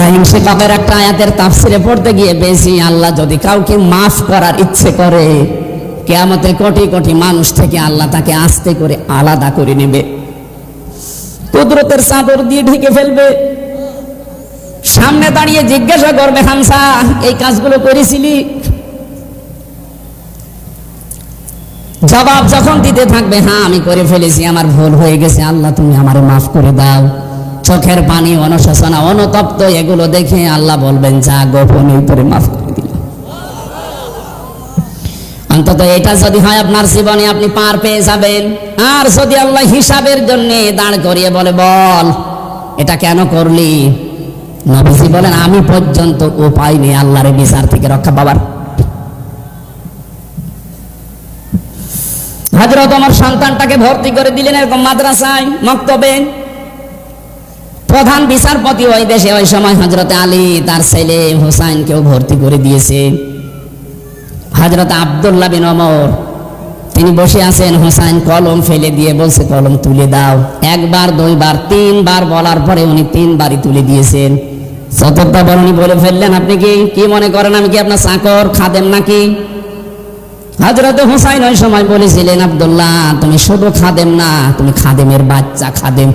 সূরা ইনশিকাকের একটা আয়াতের তাফসিরে পড়তে গিয়ে পেয়েছি, আল্লাহ যদি কাউকে মাফ করার ইচ্ছে করে, কিয়ামতে কোটি কোটি মানুষ থেকে আল্লাহ তাকে আস্তে করে আলাদা করে নেবে, কুদরতের চাদর দিয়ে ঢেকে ফেলবে, সামনে দাঁড়িয়ে জিজ্ঞাসা করবে, হামসা এই কাজগুলো করেছিলি? জবাব যখন দিতে থাকবে, হ্যাঁ আমি করে ফেলেছি, আমার ভুল হয়ে গেছে, আল্লাহ তুমি আমারে মাফ করে দাও, চোখের পানি, অনুশোচনা, অনুতপ্ত এগুলো দেখে আল্লাহ বলবেন, যা গোপনে উপরে মাফ করে দিলাম। অন্তত এটা যদি হয় আপনার জীবনে, আপনি পার পেয়ে যাবেন। আর যদি আল্লাহ হিসাবের জন্য দাঁড় করিয়ে বলে, বল এটা কেন করলি, নবীজি বলেন, আমি পর্যন্ত উপায় নেই আল্লাহর বিচার থেকে রক্ষা পাবার। হযরত ওমর সন্তানটাকে ভর্তি করে দিলেন এরকম মাদ্রাসায়, মক্তবে। প্রধান বিচারপতি ওই দেশে ওই সময় হযরত আলী, তার ছেলে হুসাইনকেও ভর্তি করে দিয়েছে। হযরত আব্দুল্লাহ বিন ওমর তিনি বসে আছেন, হুসাইন কলম ফেলে দিয়ে বলছে, কলম তুলে দাও। একবার, দুইবার, তিনবার বলার পরে উনি তিনবারই তুলে দিয়েছেন। চতুর্থবার উনি বলে ফেললেন, আপনি কি মনে করেন আমি কি আপনার চাকর, খাদেম নাকি? হযরত হুসাইন ওই সময় বলেছিলেন, আব্দুল্লাহ তুমি শুধু খাদেম না, তুমি খাদেমের বাচ্চা, খাদেম।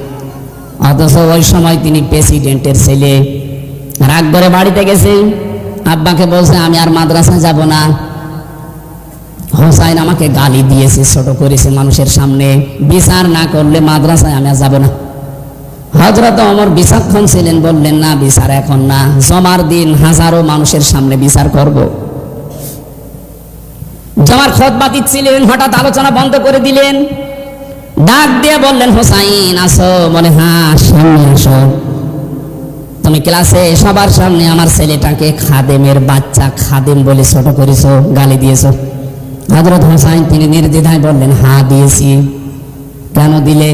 অথচ ওই সময় তিনি প্রেসিডেন্টের ছেলে। রাগ করে বাড়িতে গেছে, আব্বাকে বলছে, আমি আর মাদ্রাসায় যাব না। হুসাইন আমাকে গালি দিয়েছে, ছোট করেছে মানুষের সামনে, বিচার না করলে মাদ্রাসায় আমি আর যাব না। হযরত ওমর বিচক্ষণ ছিলেন, বললেন, না বিচার এখন না, জমার দিন হাজারো মানুষের সামনে বিচার করব। জমার খুতবা দিচ্ছিলেন, হঠাৎ আলোচনা বন্ধ করে দিলেন, ডাক দিয়ে বললেন, হুসাইন আসো? বলে, হ্যাঁ সামনে আসো। তুমি ক্লাসে সবার সামনে আমার ছেলেটাকে খাদেমের বাচ্চা, খাদেম বলে ছোট করেছো, গালি দিয়েছো। হযরত হুসাইন তিনি নির্দ্বিধায় বললেন, হ্যাঁ দিয়েছি। কেন দিলে?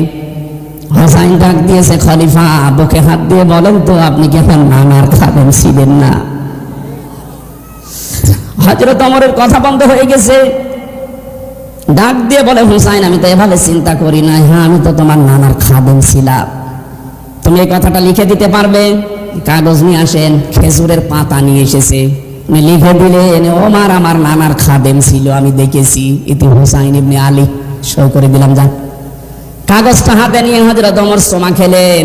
হুসাইন ডাক দিয়েছে, খলিফা বুকে হাত দিয়ে বলেন তো, আপনি কি এখন নানার খাদেম ছিলেন না? হযরত ওমরের কথা বন্ধ হয়ে গেছে। ডাক দিয়ে বলে, হুসাইন আমি তো এভাবে চিন্তা করি না, হ্যাঁ আমি তো তোমার নানার খাদেম ছিলাম। তুমি এই কথাটা লিখে দিতে পারবে? কাগজ নিয়ে আসেন। খেজুরের পাতা নিয়ে এসেছে, উনি লিখে দিলেন, ওমর আমার নানার খাদেম ছিল, আমি দেখেছি, ইতি হুসাইন ইবনে আলী। সই করে দিলাম, যান। কাগজটা হাতে নিয়ে হযরত ওমর সোমা খেলেন।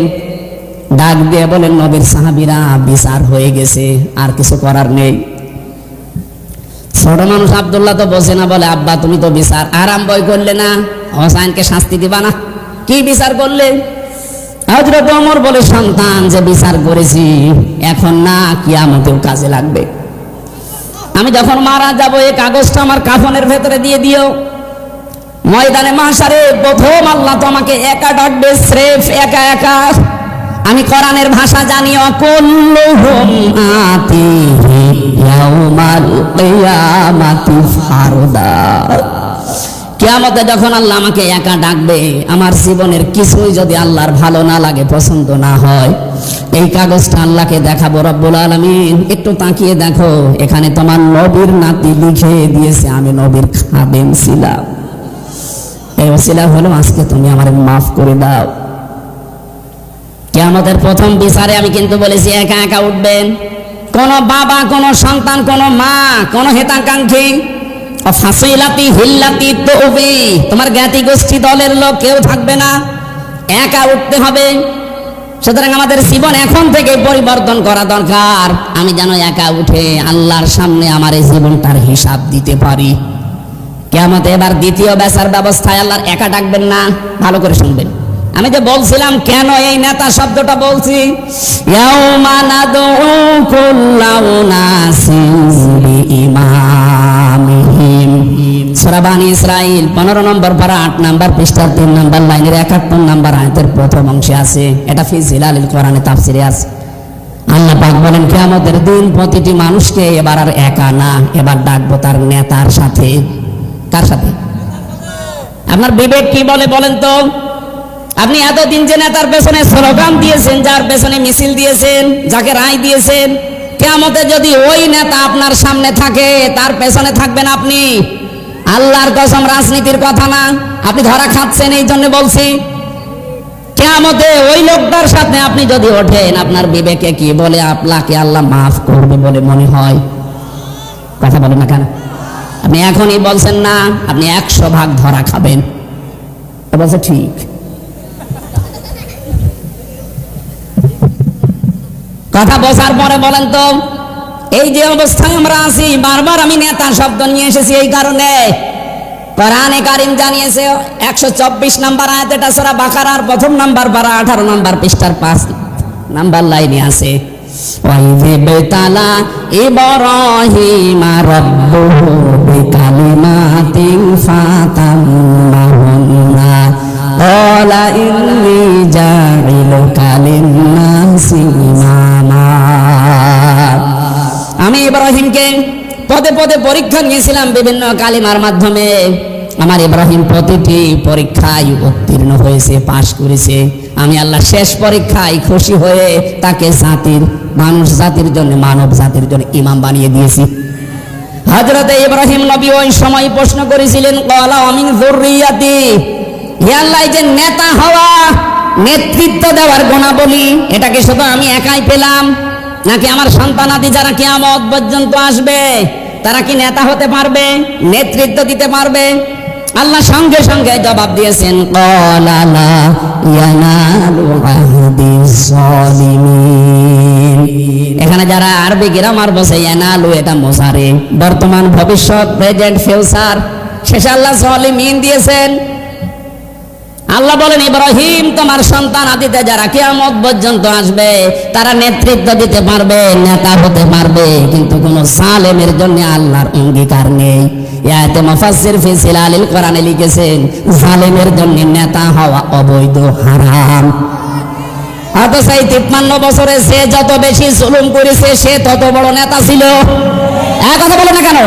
ডাক দিয়ে বলেন, নবীর সাহাবীরা, বিচার হয়ে গেছে, আর কিছু করার নেই। ছোট মানুষ আব্দুল্লাহ তো বোঝে না, বলে, আব্বা তুমি তো বিচার আরম্ভই করলে না, হুসাইনকে শাস্তি দিবা না, কি বিচার করলে? হযরত ওমর বলে, সন্তান যে বিচার করেছি এখন না, কিয়ামতেও কাজে লাগবে। আমি যখন মারা যাব, এই কাগজটা আমার কাফনের ভেতরে দিয়ে দিও। ময়দানে মাহশারে প্রথম আল্লাহ তোমাকে একা ডাকবে, স্রেফ একা একা। আমি কোরআনের ভাষা জানি, অকুল্লুহুম আতিহি ইয়াউমাল কিয়ামাতি ফারদা। কিয়ামতে যখন আল্লাহ আমাকে একা ডাকবে, আমার জীবনের কিছুই যদি আল্লাহর ভালো না লাগে, পছন্দ না হয়, এই কাগজটা আল্লাহকে দেখাবো। রব্বুল আলামিন একটু তাকিয়ে দেখো, এখানে তোমার নবীর নাতি লিখে দিয়েছে, আমি নবীর খাদেম ছিলাম। এই ওসিলা হলো আজকে তুমি আমারে মাফ করে দাও। কিয়ামতের প্রথম বিচারে আমি কিন্তু বলেছি, একা একা উঠবেন। কোন বাবা, কোন সন্তান, কোন মা, কোন হেতাকাঙ্ক্ষী, ফাসিলাতি হিল্লাতি তৌবি, তোমার জ্ঞাতি গোষ্ঠী দলের লোক কেউ থাকবে না, একা উঠতে হবে। সুতরাং আমাদের জীবন এখন থেকে পরিবর্তন করা দরকার। আমি যেন একা উঠে আল্লাহর সামনে আমার এই জীবনটার হিসাব দিতে পারি। কিয়ামতে এবার দ্বিতীয় বিচার ব্যবস্থায় আল্লাহর একা ডাকবেন না। ভালো করে শুনবেন, আমি যে বলছিলাম কেন এই নেতা শব্দটা বলছি, ইয়াউমা নাদউ কুল্লা উনাসিন বিইমামিহিম। সূরা বানী ইসরাঈল 15 নম্বর পারা 8 নম্বর পৃষ্ঠার 3 নম্বর লাইনের 71 নম্বর আয়াতের প্রথম অংশে আছে। এটা ফি জিলালিল কোরআনে তাফসিরে আছে। আল্লাহ পাক বলেন, কিয়ামতের দিন প্রতিটি মানুষকে এবার আর একা না, এবার ডাকবো তার নেতার সাথে। কার সাথে? আপনার বিবেক কি বলে বলেন তো? আপনি এতদিন যে নেতার পেছনে স্লোগান দিয়েছেন, যার পেছনে মিছিল দিয়েছেন, যাকে রায় দিয়েছেন, কিয়ামতে যদি ওই নেতা আপনার সামনে থাকে, তার পেছনে থাকবেন আপনি। আল্লাহর কসম, রাজনীতির কথা না, আপনি ধরা খাচ্ছেন এই জন্য বলছি। কিয়ামতে ওই লোকটার সাথে আপনি যদি ওঠেন, আপনার বিবেকে কি বলে আপনাকে আল্লাহ মাফ করবে বলে মনে হয়? কথা বলেন না কেন? আপনি এখনই বলছেন না আপনি 100 ভাগ ধরা খাবেন, বলছে ঠিক। কথা বসার পরে বলেন তো, এই যে অবস্থায় আমরা আছি, বারবার আমি নেতা শব্দ নিয়ে এসেছি এই কারণে, কোরআনে কারীম জানিয়েছে 124 নম্বর আয়াতে এটা সূরা বাকারার প্রথম নাম্বার পারা 18 নম্বর পৃষ্ঠার 5 নাম্বার লাইনে আছে, ওয়াইযিবতালা ইব্রাহিমা রাব্বুহু বিকালিমাতিন ফাতাম্মাহুন্না ক্বালা ইন্নী জাইলুকা লিন-নাসি ইমামা। আমি ইব্রাহিমকে পদে পদে পরীক্ষা নিয়েছিলাম বিভিন্ন কালিমার মাধ্যমে। আমার ইব্রাহিম প্রতিটি পরীক্ষায় উত্তীর্ণ হয়েছে, পাশ করেছে। আমি আল্লাহ শেষ পরীক্ষায় খুশি হয়ে তাকে মানুষ জাতির জন্য, মানব জাতির জন্য ইমাম বানিয়ে দিয়েছি। হযরতে ইব্রাহিম নবী ওই সময় প্রশ্ন করেছিলেন, ক্বালা মিন যুররিয়াতি, হে আল্লাহ, যে নেতা হওয়া, নেতৃত্ব দেওয়ার গুণাবলী, এটা কি শুধু আমি একাই পেলাম, নাকি আমার সন্তানাদি যারা কিয়ামত পর্যন্ত আসবে তারা কি নেতা হতে পারবে, নেতৃত্ব দিতে পারবে? আল্লাহ সঙ্গে সঙ্গে জবাব দিয়েছেন, ক্বালা লা ইয়ানালু আহদিস যালিমিন। এখানে যারা আরবি গ্রামার বসে, ইয়ানালু এটা মুজারে, বর্তমান, ভবিষ্যৎ, প্রেজেন্ট, ফিউচার, শেষে আল্লাহ যালিমিন দিয়েছেন। আল্লাহ বলেন, ইব্রাহিম, তোমার সন্তান আদিতে যারা কিয়ামত পর্যন্ত আসবে তারা নেতৃত্ব দিতে পারবে, নেতা হতে পারবে, কিন্তু কোন জালেমের জন্য আল্লাহর অঙ্গীকার নেই। আয়াতে মুফাসসির ফি জিলালিল কোরআনে লিখেছেন, জালেমের জন্য নেতা হওয়া অবৈধ, হারাম। অথচ এই 53 বছরে সে যত বেশি জুলুম করেছে সে তত বড় নেতা ছিল। এক কথা বলে না কেন?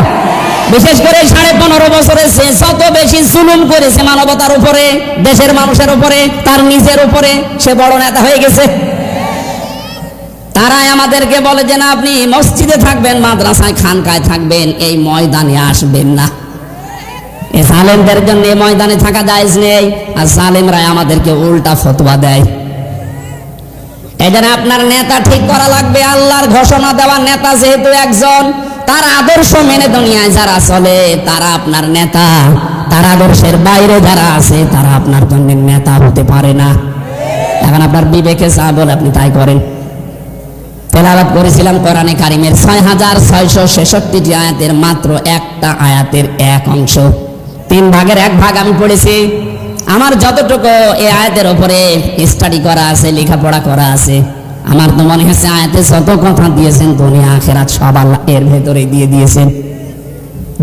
বিশেষ করে 15.5 বছরে সে যত বেশি জুলুম করেছে মানবতার উপরে, দেশের মানুষের উপরে, তার নিজের উপরে, সে বড় নেতা হয়ে গেছে। তারাই আমাদেরকে বলে যে না, আপনি মসজিদে থাকবেন, মাদ্রাসায়, খানকায় থাকবেন, এই ময়দানে আসবেন না। এই জালেমদের জন্য এই ময়দানে থাকা জায়েজ নেই। আর জালেমরাই আমাদেরকে উল্টা ফতোয়া দেয়। এজন্য আপনার নেতা ঠিক করা লাগবে। আল্লাহর ঘোষণা দেওয়া নেতা যেহেতু একজন, তার আদর্শ মেনে দুনিয়ায় যারা চলে তারা আপনার নেতা। তার আদর্শের বাইরে যারা আছে তারা আপনার জন্য নেতা হতে পারে না। এখন আপনার বিবেকে যা বলে আপনি তাই করেন। তেলাওয়াত করেছিলাম কোরআনে কারিমের 6666টি আয়াতের মাত্র একটা আয়াতের এক অংশ, 3 ভাগের 1 ভাগ আমি পড়েছি। আমার যতটুকু এই আয়াতের উপরে স্টাডি করা আছে, লেখাপড়া করা আছে, আমার তো মনে হচ্ছে আয়াতে যত কথা দিয়েছেন দুনিয়া আখিরাত সব আল্লাহ এর ভেতরে দিয়ে দিয়েছেন।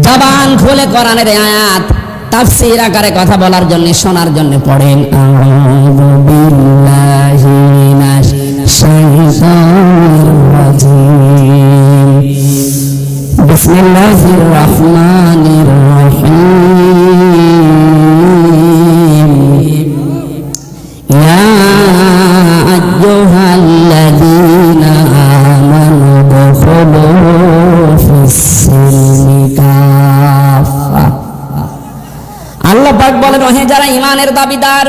জবান খুলে কোরআনের আয়াত তাফসীর আকারে কথা বলার জন্য, শোনার জন্য পড়েন। আউযু বিল্লাহি মিনাশ শাইতানির রাজিম, বিসমিল্লাহির রহমানির রহিম, ইয়া আইয়ুহাল্লাযীনা আমানু দুখুলু ফিস-সিলমি কাফা। আল্লাহ পাক বলেন, ওহে যারা ঈমানের দাবিদার,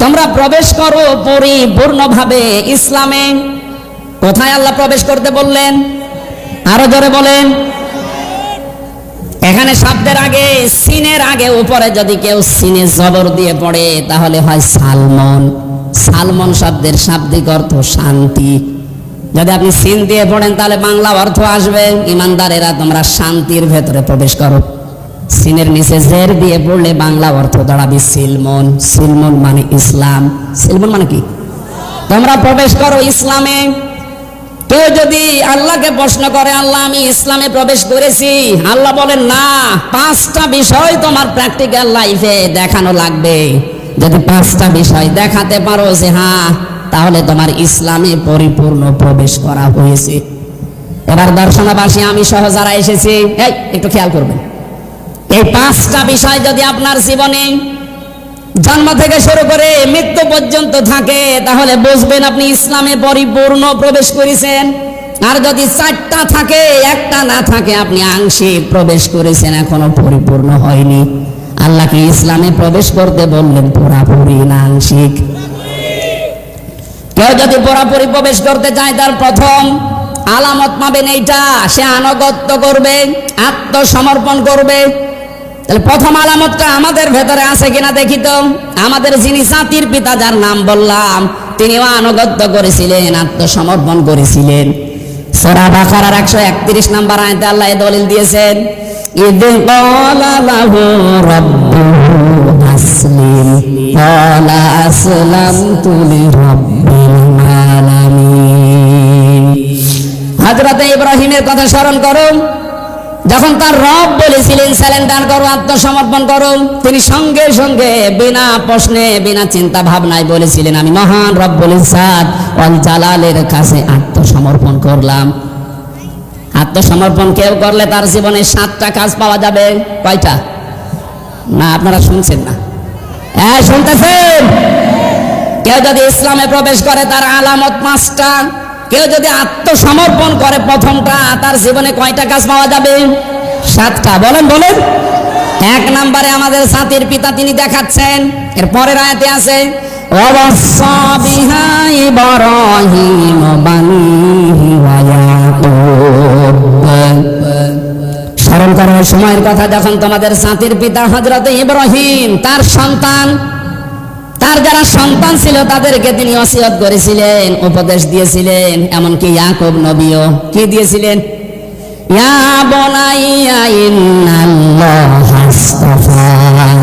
তোমরা প্রবেশ করো পরিপূর্ণভাবে ইসলামে। কোথায় আল্লাহ প্রবেশ করতে বললেন? আরো জোরে বলেন। এখানে শব্দের আগে, সিনের আগে উপরে যদি কেউ সিনে জবর দিয়ে পড়ে তাহলে হয় সালমন। সালমন শব্দের শাব্দিক অর্থ শান্তি। যদি আপনি সিন দিয়ে পড়েন তাহলে বাংলা অর্থ আসবে, ইমানদারেরা তোমরা শান্তির ভেতরে প্রবেশ করো। সিনের নিচে জের দিয়ে পড়লে বাংলা অর্থ দাঁড়াবে সিলমন। সিলমন মানে ইসলাম। সিলমন মানে কি? তোমরা প্রবেশ করো ইসলামে। কেউ যদি আল্লাহকে প্রশ্ন করে, আল্লাহ আমি ইসলামে প্রবেশ করেছি, আল্লাহ বলেন না, 5টা বিষয় তোমার প্র্যাকটিক্যাল লাইফে দেখানো লাগবে। যদি 5টা বিষয় দেখাতে পারো যে হ্যাঁ, তাহলে তোমার ইসলামে পরিপূর্ণ প্রবেশ করা হয়েছে। এবার দর্শনবাসী আমি সহ যারা এসেছি, এই একটু খেয়াল করবেন, এই 5টা বিষয় যদি আপনার জীবনে জন্ম থেকে শুরু করে মৃত্যু পর্যন্ত থাকে তাহলে বুঝবেন আপনি ইসলামে পরিপূর্ণ প্রবেশ করেছেন। আর যদি 4টা থাকে, একটা না থাকে, আপনি আংশিক প্রবেশ করেছেন, এখনো পরিপূর্ণ হয়নি। আল্লাহ কি ইসলামে প্রবেশ করতে বললেন পুরাপুরি না আংশিক? কেউ যদি পুরোপুরি প্রবেশ করতে চায় তার প্রথম আলামত পাবেন এইটা, সে আনুগত্য করবে, আত্মসমর্পণ করবে। তাহলে প্রথম আলামতটা আমাদের ভেতরে আছে কিনা দেখি তো। আমাদের যিনি জাতির পিতা যার নাম বললাম, তিনিও আনুগত্য করেছিলেন, আত্মসমর্পণ করেছিলেন। সূরা বাকারার 131 নম্বর আয়াতে আল্লাহ দলিল দিয়েছেন, ইদ ক্বালা লাহু রাব্বুহু আসলিম ক্বালা আসলামতু লিরাব্বিল আলামিন। হযরত ইব্রাহিমের কথা স্মরণ করো, যখন তার রব বলেছিলেন স্যালেন্ডার করো, আত্মসমর্পণ করো, তিনি সঙ্গে সঙ্গে বিনা প্রশ্নে বিনা চিন্তা ভাবনায় বলেছিলেন, আমি মহান রব্বুল ইজ্জাত ওয়াল জালালের কাছে আত্মসমর্পণ করলাম। আত্মসমর্পণ কেউ করলে তার জীবনে 7টা কাজ পাওয়া যাবে। কয়টা? না আপনারা শুনছেন না, হ্যাঁ শুনতেছেন। কেউ যদি ইসলামে প্রবেশ করে তার আলামত 5টা। কেউ যদি আত্মসমর্পণ করে প্রথমটা, তার জীবনে কয়টা কাজ পাওয়া যাবে? 7টা। বলেন বলেন। 1 নম্বরে আমাদের জাতির পিতা তিনি দেখাচ্ছেন, এর পরের আয়াতে আছে ওয়াসাসা বিহা ইব্রাহিম বানিহি ওয়া ইয়াকুব। স্মরণ করার সময়ের কথা, যখন তোমাদের জাতির পিতা হযরত ইব্রাহিম তার সন্তান, তার যারা সন্তান ছিল তাদেরকে তিনি ওসিয়ত করেছিলেন, উপদেশ দিয়েছিলেন, এমনকি ইয়াকুব নবীও কি দিয়েছিলেন? ইয়া বুনাইয়া ইন্নাল্লাহা আস্তাফা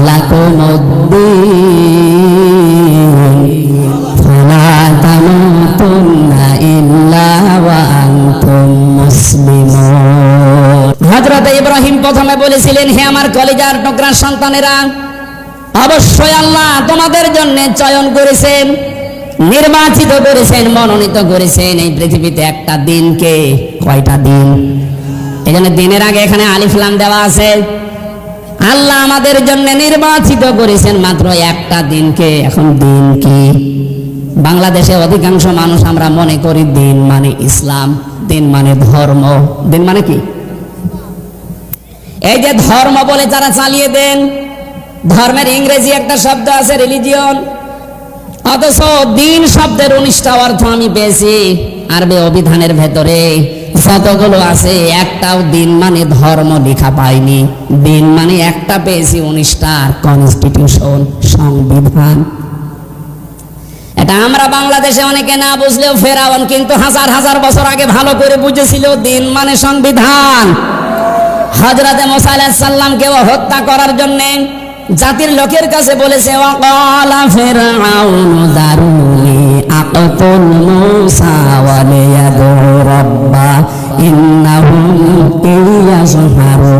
লাকুমুদ-দীন ফালা তামুতুন্না ইল্লা ওয়া আনতুম মুসলিমুন। হযরত ইব্রাহিম প্রথমে বলেছিলেন, হে আমার কলিজার টুকরা সন্তানেরা, অবশ্যই আল্লাহ তোমাদের জন্য চয়ন করেছেন, নির্বাচিত করেছেন, মনোনীত করেছেন এই পৃথিবীতে একটা দিনকে। কয়টা দিন? এই জন্য দিনের আগে এখানে আলিফ লাম দেওয়া আছে। আল্লাহ আমাদের জন্য নির্বাচিত করেছেন মাত্র একটা দিনকে। এখন দিন কি? বাংলাদেশে অধিকাংশ মানুষ আমরা মনে করি দিন মানে ইসলাম, দিন মানে ধর্ম। দিন মানে কি? এই যে ধর্ম বলে যারা চালিয়ে দেন, ধর্মের ইংরেজি একটা শব্দ আছে রিলিজিয়ন, অথচ দিন শব্দের 19টা অর্থ আমি পেয়েছি আরবি অভিধানের ভেতরে। যতগুলো আছে একটাও দিন মানে ধর্ম লেখা পাইনি। দিন মানে একটা পেয়েছি 19টা, কনস্টিটিউশন, সংবিধান। এটা আমরা বাংলাদেশে অনেকে না বুঝলেও ফেরাউন কিন্তু হাজার হাজার বছর আগে ভালো করে বুঝেছিল, দিন মানে সংবিধান। হযরত মুসা আলাইহিস সালামকেও হত্যা করার জন্য জাতির লোকের কাছে বলেছে, ওয়াকালা ফিরআউনু দারুনি আকতুল মুসা ওয়া লিয়াদু রাব্বা ইন্নাহু ইয়াজহারু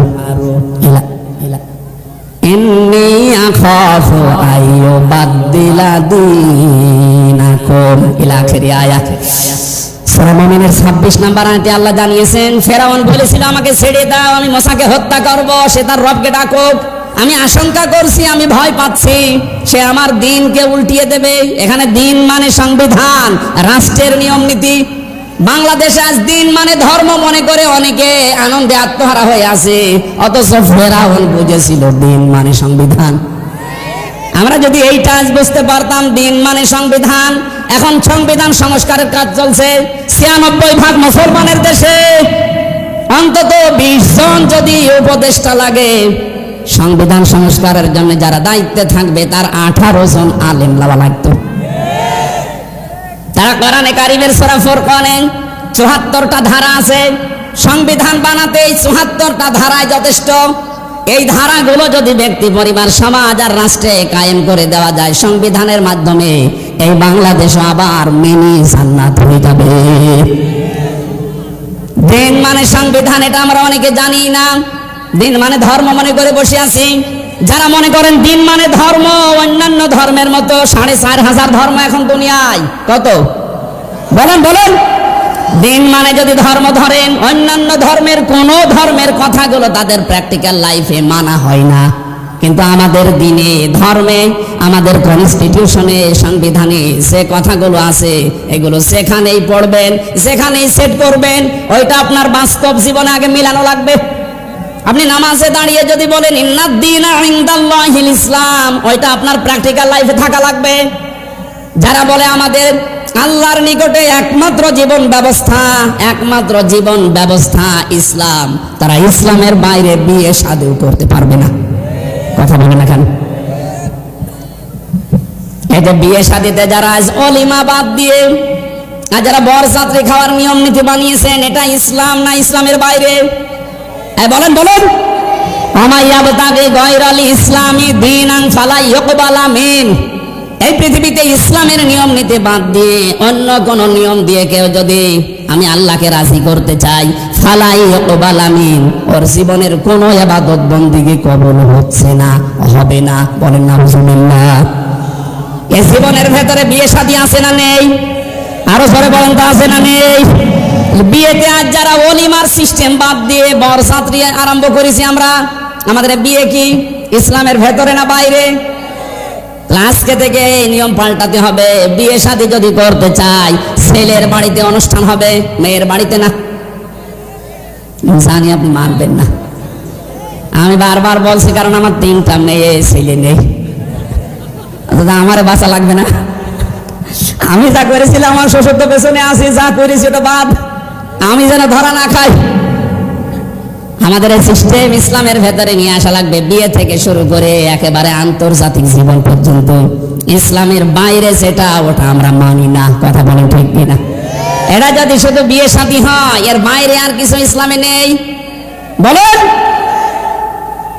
ইন্নী আখাফু আইয়ুবাদদিলা দীনাকুম ইলা আখিরি আয়াত। সূরা মুমিনের 26 নম্বর আয়াতে আল্লাহ জানিয়েছেন, ফেরাউন বলেছিল আমাকে ছেড়ে দাও, আমি মুসাকে হত্যা করব, সে তার রবকে ডাকুক। আমি আশঙ্কা করছি, আমি ভয় পাচ্ছি সে আমার দিনকে উল্টিয়ে দেবে। এখানে দিন মানে সংবিধান, রাষ্ট্রের নিয়ম নীতি। বাংলাদেশে আজ দিন মানে ধর্ম মনে করে অনেকে আনন্দে আত্মহারা হয়ে আছে, অথচ ফেরাউন বুঝেছিল দিন মানে সংবিধান। আমরা যদি এইটা আজ বুঝতে পারতাম দিন মানে সংবিধান। এখন সংবিধান সংস্কারের কাজ চলছে 96% মুসলমানের দেশে। অন্তত 20 জন যদি উপদেষ্টা লাগে সংবিধান সংস্কারের জন্য, যারা দায়িত্বে থাকবে তার 18 জন আলেম লাওয়া লাগতো। তারা কোরআনে কারিমের সূরা ফুরকানে 74টা ধারা আছে। সংবিধান বানাতে এই 74টা ধারায় যথেষ্ট। এই ধারাগুলো যদি ব্যক্তি, পরিবার, সমাজ আর রাষ্ট্রে কায়েম করে দেওয়া যায় সংবিধানের মাধ্যমে, এই বাংলাদেশ আবার মিনি জান্নাত হয়ে যাবে। দিন মানে সংবিধান, এটা আমরা অনেকে জানি না। দিন মানে ধর্ম মনে করে বসে আছি। যারা মনে করেন দিন মানে ধর্ম, অন্যান্য ধর্মের মতো 4500 ধর্ম এখন দুনিয়ায়। কত? বলেন বলেন। দিন মানে যদি ধর্ম ধরেন, অন্যান্য ধর্মের কোন ধর্মের কথাগুলো তাদের প্র্যাকটিক্যাল লাইফে মানা হয় না, কিন্তু আমাদের দিনে, ধর্মে, আমাদের কনস্টিটিউশনে, সংবিধানে যে কথাগুলো আছে এগুলো সেখানেই পড়বেন, সেখানেই সেট করবেন। ওইটা আপনার বাস্তব জীবনে আগে মিলানো লাগবে। আপনি নামাজে দাঁড়িয়ে যদি বলেন ইন্নাদ-দীনা ইনদাল্লাহিল ইসলাম, ওইটা আপনার প্র্যাকটিক্যাল লাইফে থাকা লাগবে। যারা বলে আমাদের আল্লাহর নিকটে একমাত্র জীবন ব্যবস্থা ইসলাম। তারা ইসলামের বাইরে বিয়ে শাদী করতে পারবে না। কথা বলে না কেন? এই যে বিয়ে শাদীতে যারা অলিমা বাদ দিয়ে আর যারা বরযাত্রী খাওয়ার নিয়ম নীতি বানিয়েছেন, এটা ইসলাম না ইসলামের বাইরে? বলেন বলেন। আমাইয়াবতাগি গায়রাল ইসলামি দীনান ফালা ইউকবালা মিন। এই পৃথিবীতে ইসলামের নিয়ম নীতি বাদ দিয়ে অন্য কোন নিয়ম দিয়ে কেউ যদি আমি আল্লাহকে রাজি করতে চাই, ফালা ইউকবালা মিন, ওর জীবনের কোন ইবাদত বন্দেগী কবুল হচ্ছে না, হবে না। বলেন নাউজুবিল্লাহ। এই জীবনের ভেতরে বিয়ে শাদী আছে না নেই? আরো জোরে বলেন তো, আছে না নেই? বিয়েতে আজ যারা ওলিমার সিস্টেম বাদ দিয়ে বরযাত্রী আরম্ভ করেছি আমরা, আমাদের বিয়ে কি ইসলামের ভেতরে না বাইরে? আজকে থেকে এই নিয়ম পাল্টাতে হবে। বিয়ে শাদী যদি করতে চাই, ছেলের বাড়িতে অনুষ্ঠান হবে, মেয়ের বাড়িতে না। জানি আপনি মানবেন না, আমি বারবার বলছি, কারণ আমার 3টা মেয়ে, ছেলে নেই। আমার বাঁচা লাগবে না। আমি যা করেছিলাম, আমার শ্বশুর তো পেছনে আছি, যা করেছি ওটা বাদ, আমি যেন ধরা না খাই। আমাদের এই সিস্টেম ইসলামের ভেতরে নিয়ে আসা লাগবে, বিয়ে থেকে শুরু করে একেবারে আন্তর্জাতিক জীবন পর্যন্ত। ইসলামের বাইরে যেটা, ওটা আমরা মানি না। কথা বলেন ঠিক কিনা? এটা যদি শুধু বিয়ে শাদী হয়, এর বাইরে আর কিছু ইসলামে নেই। বলেন।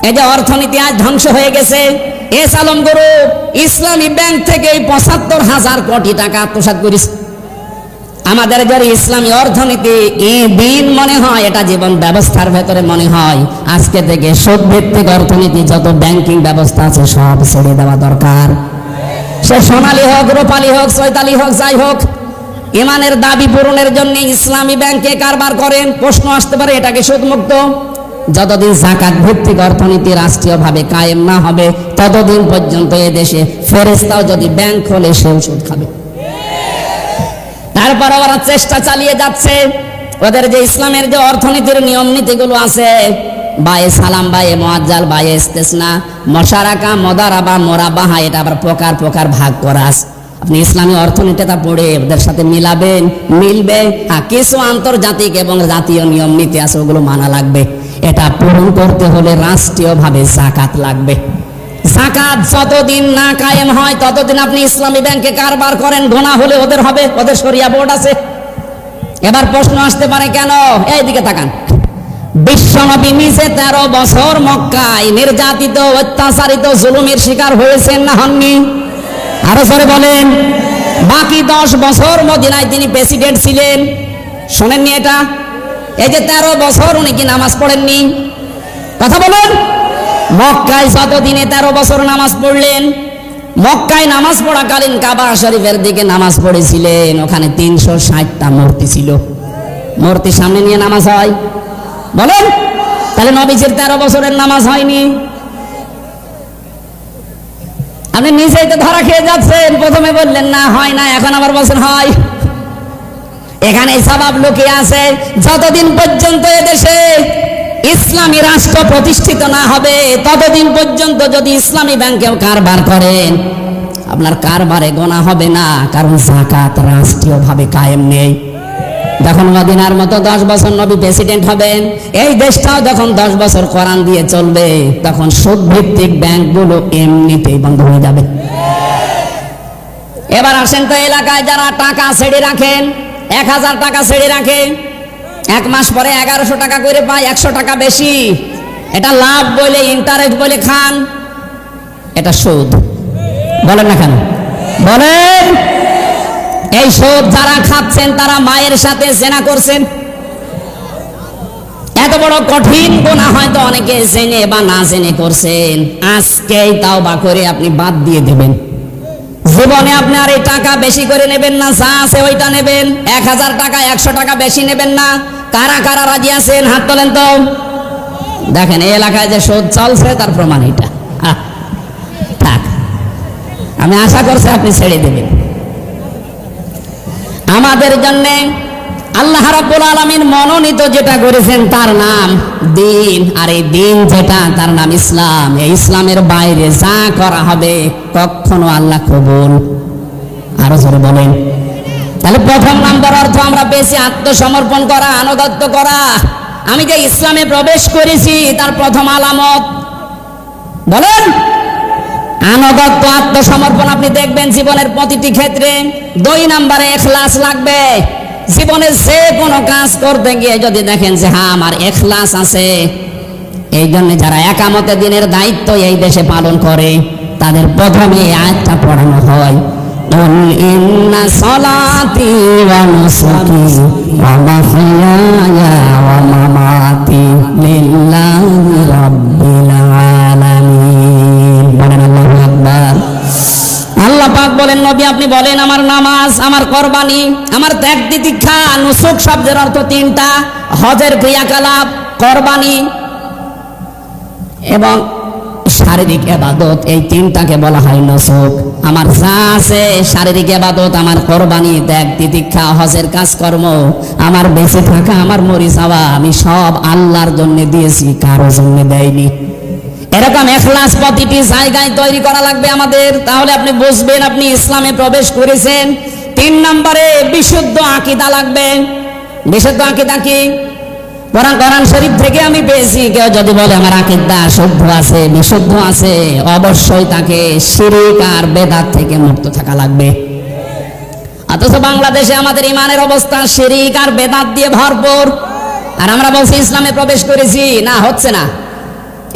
এই যে অর্থনীতি আজ ধ্বংস হয়ে গেছে, এস আলম গ্রুপ ইসলামী ব্যাংক থেকে ৭৫,০০০ কোটি টাকা আত্মসাৎ করেছে। আমাদের যারা ইসলামী অর্থনীতি এই দিন মনে হয়, এটা জীবন ব্যবস্থার ভেতরে মনে হয়, আজকে থেকে সুদ ভিত্তিক অর্থনীতি যত ব্যাংকিং ব্যবস্থা আছে সব ছেড়ে দেওয়া দরকার। সে সোনালী হোক, রূপালী হোক, চৈতালি হোক, যাই হোক, ইমানের দাবি পূরণের জন্য ইসলামী ব্যাংকে কারবার করেন। প্রশ্ন আসতে পারে, এটা কি সুদমুক্ত? যতদিন যাকাত ভিত্তিক অর্থনীতি রাষ্ট্রীয়ভাবে কায়েম না হবে, ততদিন পর্যন্ত এ দেশে ফেরেশতাও যদি ব্যাংক খোলে, সেও সুদ খাবে। তারপর ওরা চেষ্টা চালিয়ে যাচ্ছে, ওদের যে ইসলামের যে অর্থনীতির নিয়ম নীতিগুলো আছে, বায়ে সালাম, বায়ে মুআজ্জাল, বায়ে ইস্তেসনা, মশারাকা, মদারাবা, মোরাবাহা, এটা আবার প্রকার প্রকার ভাগ করা আছে। আপনি ইসলামী অর্থনীতিটা পড়ে ওদের সাথে মিলাবেন, মিলবে। কিছু আন্তর্জাতিক এবং জাতীয় নিয়ম নীতি আছে, ওগুলো মানা লাগবে। এটা পূরণ করতে হলে রাষ্ট্রীয়ভাবে যাকাত লাগবে। যাকাত যতদিন না কায়েম হয়, ততদিন আপনি ইসলামী ব্যাংকে কারবার করেন, গোনা হলে ওদের হবে, ওদের শরিয়া বোর্ড আছে। এবার প্রশ্ন আসতে পারে, কেন? এইদিকে তাকান। বিশ্বনবী নিজে 13 বছর মক্কায় নির্যাতিত, অত্যাচারিত, জুলুমের শিকার হয়েছেন না হননি? আরো জোরে বলেন। বাকি 10 বছর মদিনায় তিনি প্রেসিডেন্ট ছিলেন, শোনেননি এটা? এই যে 13 বছর উনি কি নামাজ পড়েননি? কথা বলেন। মক্কায় যতদিনে 13 বছর নামাজ পড়লেন, মক্কায় নামাজ পড়াকালীন কাবা শরীফের দিকে নামাজ পড়েছিলেন। ওখানে 360টা মূর্তি ছিল। মূর্তি সামনে নিয়ে নামাজ হয়? বলেন। তাহলে নবীজির 13 বছরের নামাজ হয়নি? আপনি নিজেই তো ধরা খেয়ে যাচ্ছেন। প্রথমে বললেন না, হয় না, এখন আবার বলছেন হয়। এখানে সবাব লুকিয়ে আছে। যতদিন পর্যন্ত এদেশে ইসলামী রাষ্ট্র প্রতিষ্ঠিত না হবে, ততদিন পর্যন্ত যদি ইসলামী ব্যাংকেও কারবার করেন, আপনার কারবারে গোনা হবে না, কারণ যাকাত রাষ্ট্রীয়ভাবে কায়েম নেই। যখন মদিনার মতো 10 বছর নবী প্রেসিডেন্ট হবেন, এই দেশটাও যখন 10 বছর কোরআন দিয়ে চলবে, তখন সুদ ভিত্তিক ব্যাংকগুলো এমনিতেই বন্ধ হয়ে যাবে। এবার আসেন তো, এলাকায় যারা টাকা ছেড়ে রাখেন, 1000 টাকা ছেড়ে রাখে, 1 মাস পরে 1100 টাকা করে পায়, 100 টাকা বেশি। এটা লাভ বলে, ইন্টারেস্ট বলে খান, এটা সুদ। বলেন না কেন? বলেন। এই সুদ যারা খাচ্ছেন, তারা মায়ের সাথে জেনা করছেন। এত বড় কঠিন গুনাহ হয়তো অনেকে জেনে বা না জেনে করছেন। আজকেই তাওবা করে আপনি বাদ দিয়ে দেবেন। জীবনে আপনি আর এই টাকা বেশি করে নেবেন না, যা আছে ওইটা নেবেন। 1000 টাকা, 100 টাকা বেশি নেবেন না। কারা কারা রাজি আছেন? হাত তোলেন তো। দেখেন, এই এলাকায় যে সুদ চলছে, তার প্রমাণ এটা। থাক, আমি আশা করছি আপনি ছেড়ে দেবেন। আমাদের জন্য আল্লাহ রাব্বুল আলামিন মনোনীত যেটা করেছেন, তার নাম দিন। আর এই দিন যেটা, তার নাম ইসলাম। এই ইসলামের বাইরে যা করা হবে, কখনো আল্লাহ কবুল, আরো জোরে বলেন, তাহলে প্রথম নাম্বার অর্থ আমরা পেয়েছি আত্মসমর্পণ করা, আনুগত্য করা। আমি যে ইসলামে প্রবেশ করেছি তার প্রথম আলামত বলেন আনুগত্য, আত্মসমর্পণ। আপনি দেখবেন জীবনের প্রতিটি ক্ষেত্রে। 2 নম্বরে ইখলাস লাগবে। জীবনে যে কোনো কাজ করতে গিয়ে যদি দেখেন যে হ্যাঁ আমার ইখলাস আছে, এই জন্য যারা একামতে দিনের দায়িত্ব এই দেশে পালন করে তাদের প্রথমে এই আয়াতটা পড়ানো হয়, কুল ইন্না সলাতি ওয়া নুসুকি ওয়া মাহইয়ায়া ওয়া মামাতি লিল্লাহি রাব্বিল আলামিন। বলেন আল্লাহু আকবার। আল্লাহ পাক বলেন নবী আপনি বলেন আমার নামাজ, আমার কুরবানি, আমার ত্যাগ তিতিক্ষা। নুসুক শব্দের অর্থ 3টা, হজের ক্রিয়াকলাপ, কুরবানি এবং শারীরিক ইবাদত। এই 3টাকে বলা হয় নুসুক। আমার যা আছে শারীরিক ইবাদত, আমার কুরবানি, ত্যাগ তিতিক্ষা, হজের কাজকর্ম, আমার বেঁচে থাকা, আমার মরে যাওয়া, আমি সব আল্লাহর জন্য দিয়েছি, কারো জন্য দেয়নি। এরকম ইখলাস প্রতিটি জায়গায় তৈরি করা লাগবে আমাদের। তাহলে আপনি বুঝবেন আপনি ইসলামে প্রবেশ করেছেন। 3 নম্বরে বিশুদ্ধ আকীদা লাগবে। বিশুদ্ধ আকীদা কি? কোরআন শরীফ থেকে আমি পেয়েছি। কেউ যদি বলে আমার আকীদা শুদ্ধ আছে, বিশুদ্ধ আছে, অবশ্যই তাকে শিরক আর বেদাত থেকে মুক্ত থাকা লাগবে। অথচ বাংলাদেশে আমাদের ইমানের অবস্থা শিরক আর বেদাত দিয়ে ভরপুর, আর আমরা বলছি ইসলামে প্রবেশ করেছি। না, হচ্ছে না।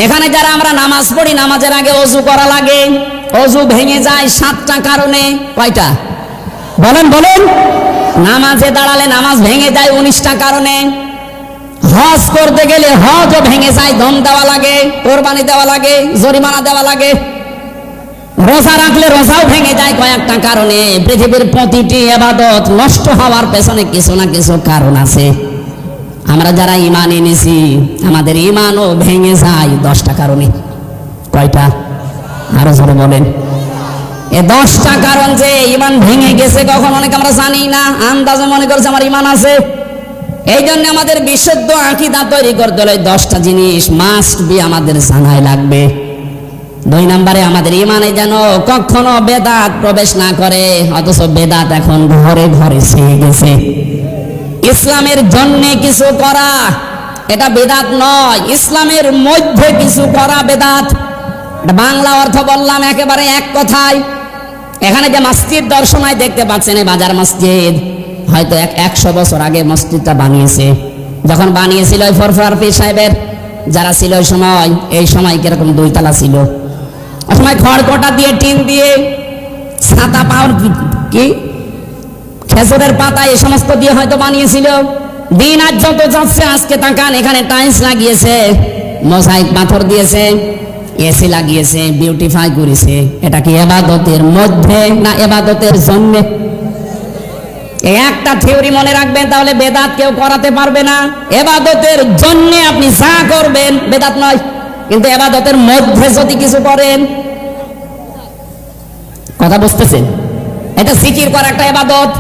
এখানে যারা আমরা নামাজ পড়ি, নামাজের আগে ওযু করা লাগে। ওযু ভেঙে যায় 7টা কারণে। কয়টা বলেন বলেন? নামাজে দাঁড়ালে নামাজ ভেঙে যায় 19টা কারণে। হজ করতে গেলে হজও ভেঙে যায়, দম দেওয়া লাগে, কোরবানি দেওয়া লাগে, জরিমানা দেওয়া লাগে। রোজা রাখলে রোজাও ভেঙে যায় কয়েকটা কারণে। পৃথিবীর প্রতিটি ইবাদত নষ্ট হওয়ার পেছনে কিছু না কিছু কারণ আছে। আমরা যারা ঈমান এনেছি আমাদের ঈমানও ভেঙে যায় 10টা কারণে। কয়টা? আরো জোরে বলেন। এই 10টা কারণ যে ঈমান ভেঙে গেছে কখন অনেক আমরা জানি না, আন্দাজে মনে করছে আমার ঈমান আছে। এই জন্য আমাদের বিশুদ্ধ আকীদা তৈরি করতে হলে 10টা জিনিস মাস্ট বি আমাদের জানাই লাগবে। 2 নম্বরে আমাদের ঈমানে যেন কখনো বেদাত প্রবেশ না করে। অথচ বেদাত এখন ঘরে ঘরে ছেয়ে গেছে। ইসলামের জন্য কিছু করা এটা বেদাত নয়, ইসলামের মধ্যে কিছু করা বেদাত। বাংলা অর্থ বললাম একেবারে এক কথায়। এখানে যে মসজিদ দর্শনায় দেখতে পাচ্ছেন, এই বাজার মসজিদ, হয়তো 100 বছর আগে মসজিদটা বানিয়েছে। যখন বানিয়েছিল ওই ফরফরার পীর সাহেবের যারা ছিল ওই সময়, এই সময় কিরকম 2 তলা ছিল। ওই সময় খড়কটা দিয়ে, টিন দিয়ে, ছাতা পাওয়ার কি খেজুরের পাতা এই সমস্ত দিয়ে হয়তো বানিয়েছিল। দিন আজ যত যাচ্ছে, আজকে তাকান এখানে টাইলস লাগিয়েছে, মোজাইক পাথর দিয়েছে, এসি লাগিয়েছে, বিউটিফাই করেছে। এটা কি ইবাদতের মধ্যে না ইবাদতের জন্য? এই একটা থিওরি মনে রাখবেন, তাহলে বেদাত কেউ করাতে পারবে না। ইবাদতের জন্য আপনি যা করবেন বেদাত নয়, কিন্তু ইবাদতের মধ্যে যদি কিছু করেন, কথা বুঝতেছেন? এটা জিকির করা একটা ইবাদত।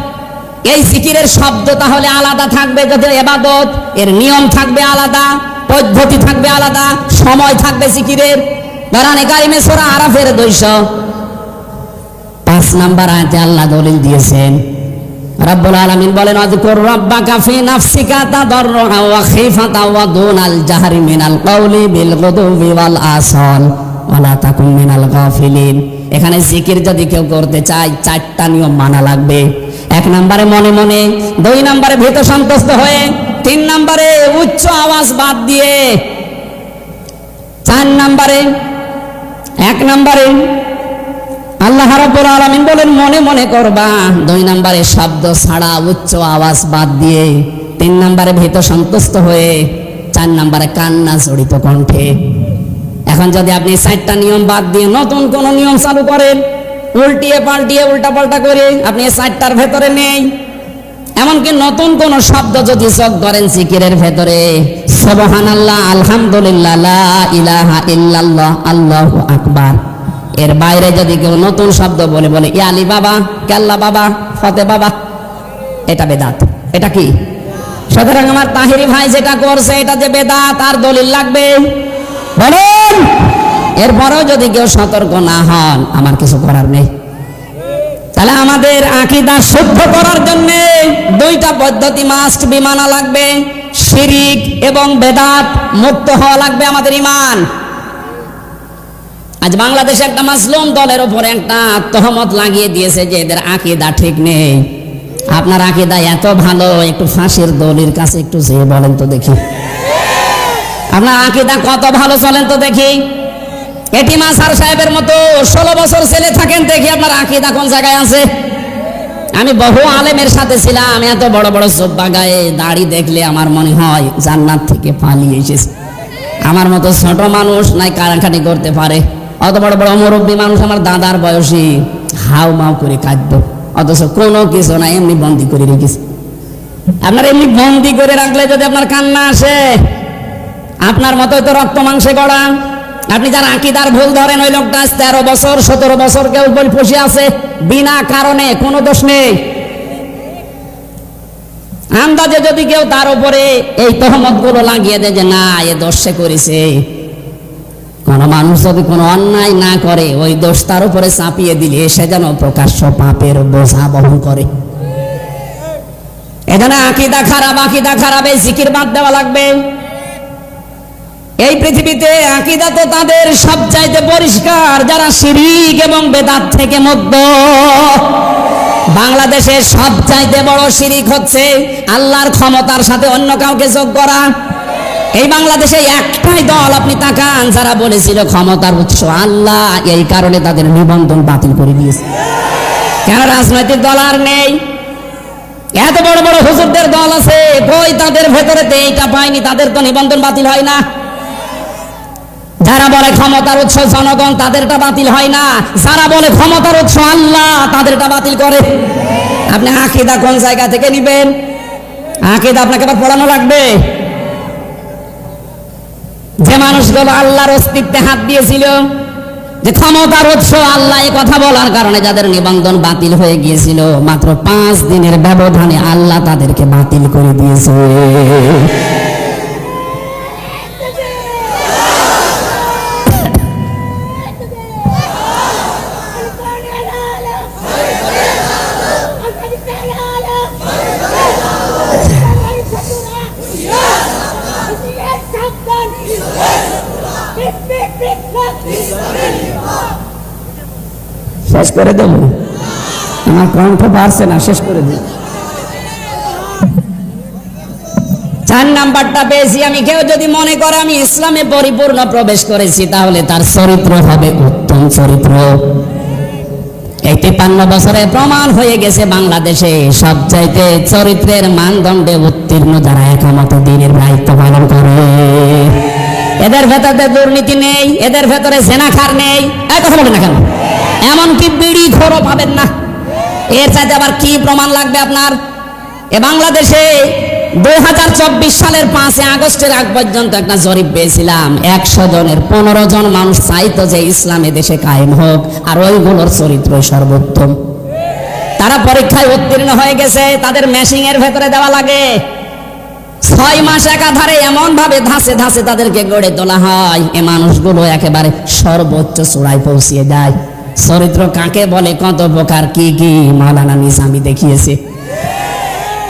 এই জিকিরের শব্দ তাহলে আলাদা থাকবে, যদি ইবাদত এর নিয়ম থাকবে আলাদা, পদ্ধতি থাকবে আলাদা, সময় থাকবে জিকিরের। কোরআনে কারিমে সূরা আরাফের 205 নম্বর আয়াতে আল্লাহ দলিল দিয়েছেন। রব্বুল আলামিন বলেন, আযকুর রাব্বাকা ফি নাফসিকা তাদাররুআ ওয়া খিফাতা ওয়া দুনাল জাহরি মিনাল কওলি বিল গুদুবি ওয়াল আসাল ওয়া লা তাকুন মিনাল গাফিলিন। এখানে জিকির যদি কেউ করতে চায় 4টা নিয়ম মানা লাগবে। 1 নম্বরে মনে মনে, 2 নম্বরে ভীত সন্তুষ্ট হয়ে, 3 নম্বরে উচ্চ আওয়াজ বাদ দিয়ে, 4 নম্বরে 1 নম্বরে আল্লাহ রাব্বুল আলামিন বলেন মনে মনে করবা, 2 নম্বরে শব্দ ছাড়া উচ্চ আওয়াজ বাদ দিয়ে, 3 নম্বরে ভীত সন্তুষ্ট হয়ে, 4 নম্বরে কান্না জড়িত কণ্ঠে। এখন যদি আপনি 4টা নিয়ম বাদ দিয়ে নতুন কোন নিয়ম চালু করেন, উল্টিয়ে পাল্টিয়ে উল্টা পাল্টা করে, আপনি 4টার ভেতরে নেই। এমনকি নতুন কোন শব্দ যদি যোগ করেন জিকিরের ভেতরে, সুবহানাল্লাহ, আলহামদুলিল্লাহ, লা ইলাহা ইল্লাল্লাহ, আল্লাহু আকবার, এর বাইরে যদি কেউ নতুন শব্দ বলে বলে ইয়া আলী বাবা, কেল্লা বাবা, ফতে বাবা, এটা বেদাত। এটা কি? সুতরাং আমার তাহিরি ভাই যেটা করছে এটা যে বেদাত, আর দলিল লাগবে বলেন। এরপরেও যদি কেউ সতর্ক না হন, আমার কিছু করার নেই। তাহলে আমাদের আকীদা শুদ্ধ করার জন্য দুইটা পদ্ধতি মাস্ট বি মানা লাগবে। শিরিক এবং বেদাত মুক্ত হওয়া লাগবে আমাদের ঈমান। আজ বাংলাদেশে একটা মাসলুম দলের উপরে একটা তহমত লাগিয়ে দিয়েছে যে এদের আকীদা ঠিক নেই। আপনার আকীদা এত ভালো, একটু ফাঁসির দলির কাছে একটু যেয়ে বলেন তো দেখি, আপনার আকীদা কত ভালো চলেন তো দেখি। এটি মাসার সাহেবের মতো 16 বছর ছেলে থাকেন, দেখি আপনার আকীদা কোন জায়গায় আছে। আমি বহু আলেমের সাথে ছিলাম, এত বড় বড় জুব্বা গায়ে দাড়ি দেখলে আমার মনে হয় জান্নাত থেকে পালিয়ে এসেছে। আমার মতো ছোট মানুষ নাই কারাখানি করতে পারে, অত বড় বড় মুরব্বী মানুষ আমার দাদার বয়সী হাউ মাউ করে কাঁদতো, অথচ কোনো কিছু নাই, এমনি বন্দি করে রেখেছে। আপনার এমনি বন্দি করে রাখলে যদি আপনার কান্না আসে, আপনার মতোই তো রক্ত মাংসে গড়া। আপনি যার আকীদার ভুল ধরেন, ওই লোকটা 13 বছর 17 বছর কেউ বই বসে আছে বিনা কারণে, কোনো দোষ নেই। আন্দাজে যদি কেউ তার উপরে এই তহমত গুলো লাগিয়ে দেয় যে না এ দোষ সে করেছে, কোন মানুষ যদি কোনো অন্যায় না করে ওই দোষ তার উপরে চাপিয়ে দিলে সে যেন প্রকাশ্য পাপের বোঝা বহন করে। এখানে আকীদা খারাপ, এই জিকির বাদ দেওয়া লাগবে। এই পৃথিবীতে আকীদা তো তাদের সবচাইতে পরিষ্কার যারা শিরিক এবং বেদাত থেকে মুক্ত। বাংলাদেশের সবচাইতে বড় শিরিক হচ্ছে আল্লাহর ক্ষমতার সাথে অন্য কাউকে যোগ করা। এই বাংলাদেশে একটাই দল আপনি তাকান যারা বলেছিল ক্ষমতার উৎস আল্লাহ, এই কারণে তাদের নিবন্ধন বাতিল করে দিয়েছে। কেন রাজনৈতিক দল আর নেই? এত বড় বড় হুজুরদের দল আছে, কই তাদের ভেতরে এইটা পায়নি, তাদের তো নিবন্ধন বাতিল হয় না। যারা বলে ক্ষমতার উৎস জনগণ, তাদেরটা বাতিল হয় না। যারা বলে ক্ষমতার উৎস আল্লাহ, তাদেরটা বাতিল করে। আপনি আকীদা কোন জায়গা থেকে নিবেন? আকীদা আপনাকে আবার পড়ানো লাগবে। যে মানুষগুলো আল্লাহর অস্তিত্বে হাত দিয়েছিল, যে ক্ষমতার উৎস আল্লাহ, এই কথা বলার কারণে যাদের নিবন্ধন বাতিল হয়ে গিয়েছিল, মাত্র 5 দিনের ব্যবধানে আল্লাহ তাদেরকে বাতিল করে দিয়েছে। শেষ করে দেব, আমার কণ্ঠ পারছে না, শেষ করে দেব। 4 নাম্বারটা পেয়েছি আমি। কেউ যদি মনে করে আমি ইসলামে পরিপূর্ণ প্রবেশ করেছি, তাহলে তার চরিত্র হবে উত্তম চরিত্র। এই 53 বছরে প্রমাণ হয়ে গেছে বাংলাদেশে সবচাইতে চরিত্রের মানদণ্ডে উত্তীর্ণ যারা একামত দ্বীনের দায়িত্ব পালন করে। এদের ভেতরে দুর্নীতি নেই, এদের ভেতরে জেনাখার নেই। এই কথা বলেন না কেন? এমনকি বিড়ি খোরও পাবেন না। এর চাইতে আবার কি প্রমাণ লাগবে আপনার? এ বাংলাদেশে 2024 সালের 5 আগস্টের আগ পর্যন্ত একটা জরিপ পেয়েছিলাম, 100 জনের 15 জন মানুষ চাইতো যে ইসলামে দেশে কায়েম হোক, আর ওইগুলোর চরিত্রই সর্বোত্তম। তারা পরীক্ষায় উত্তীর্ণ হয়ে গেছে, তাদের মেশিং এর ভেতরে দেওয়া লাগে। 6 মাস একাধারে এমন ভাবে ধাসে ধাসে তাদেরকে গড়ে তোলা হয়, এ মানুষগুলো একেবারে সর্বোচ্চ চূড়ায় পৌঁছিয়ে দেয়। চরিত্র কাকে বলে, কত প্রকার, কি কি মাওলানা নিজামী দেখিয়েছে।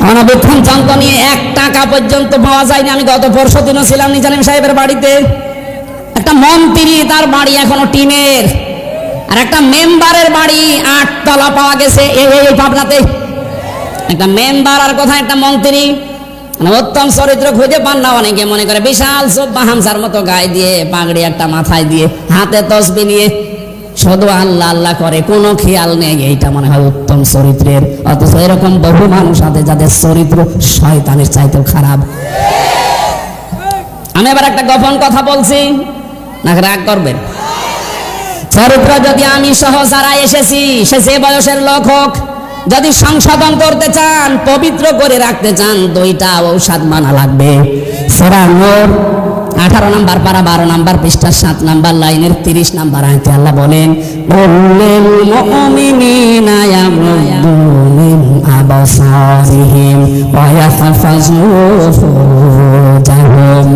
অনবুত্থান যন্ত্র নিয়ে 1 টাকা পর্যন্ত পাওয়া যায়নি। আমি গত পরশুদিনও ছিলাম নিজাম সাহেবের বাড়িতে। একটা মন্ত্রী, তার বাড়ি এখনো টিনের, আর একটা মেম্বারের বাড়ি 8 তলা পাওয়া গেছে এই পাবনাতে। একটা মেম্বার আর কোথায় একটা মন্ত্রী। উত্তম চরিত্র খুঁজে পান না অনেকে। মনে করে বিশাল জুব্বা হামসার মতো গায়ে দিয়ে, পাগড়ি একটা মাথায় দিয়ে, হাতে তসবিহ নিয়ে শুধু আল্লাহ আল্লাহ করে, কোনো খেয়াল নেই, এইটা মনে হয় উত্তম চরিত্রের। অথচ এরকম বহু মানুষ আছে যাদের চরিত্র শয়তানের চাইতেও খারাপ। আমি এবার একটা গোপন কথা বলছি, না রাগ করবেন? চরিত্র যদি আমি সহ যারা এসেছি, সে যে বয়সের লোক হোক, যদি সংশোধন করতে চান, পবিত্র করে রাখতে চান, 2টা ঔষধ মানা লাগবে। সূরা নূর 18 নম্বর পারা 12 নম্বর পৃষ্ঠা 7 নম্বর লাইনের 30 নম্বর আয়াতে আল্লাহ বলেন, কুল্লিল মুমিনিনা ইয়াগুদ্দু মিন আবসারিহিম ওয়া ইয়াহফাযু ফুরুজাহুম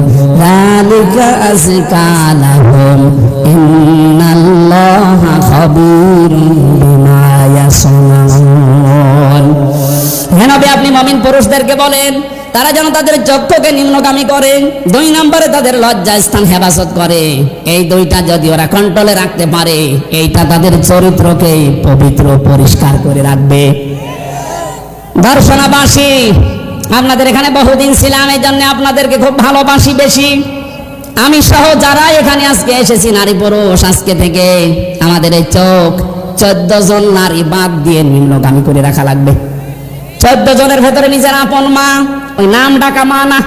যালিকা আযকা লাহুম ইন্নাল্লাহা খাবীরুম বিমা ইয়াসনাউন। আপনি মুমিন পুরুষদেরকে বলেন তারা যেন তাদের চক্ষুকে নিম্নগামী করে, 2 নম্বরে তাদের লজ্জা স্থান হেফাজত করে। এই দুইটা যদি ওরা কন্ট্রোলে রাখতে পারে, এইটা তাদের চরিত্রকে পবিত্র পরিষ্কার করে রাখবে। দর্শনাবাসী, আপনাদের এখানে বহুদিন ছিলাম, এই জন্য আপনাদেরকে খুব ভালোবাসি বেশি। আমি সহ যারা এখানে আজকে এসেছি নারী পুরুষ, আজকে থেকে আমাদের এই চোখ 14 জন নারী বাদ দিয়ে নিম্নগামী করে রাখা লাগবে। 14 জনের ভেতরে নিজের আপন মা, ওই নাম ডাকা মা না,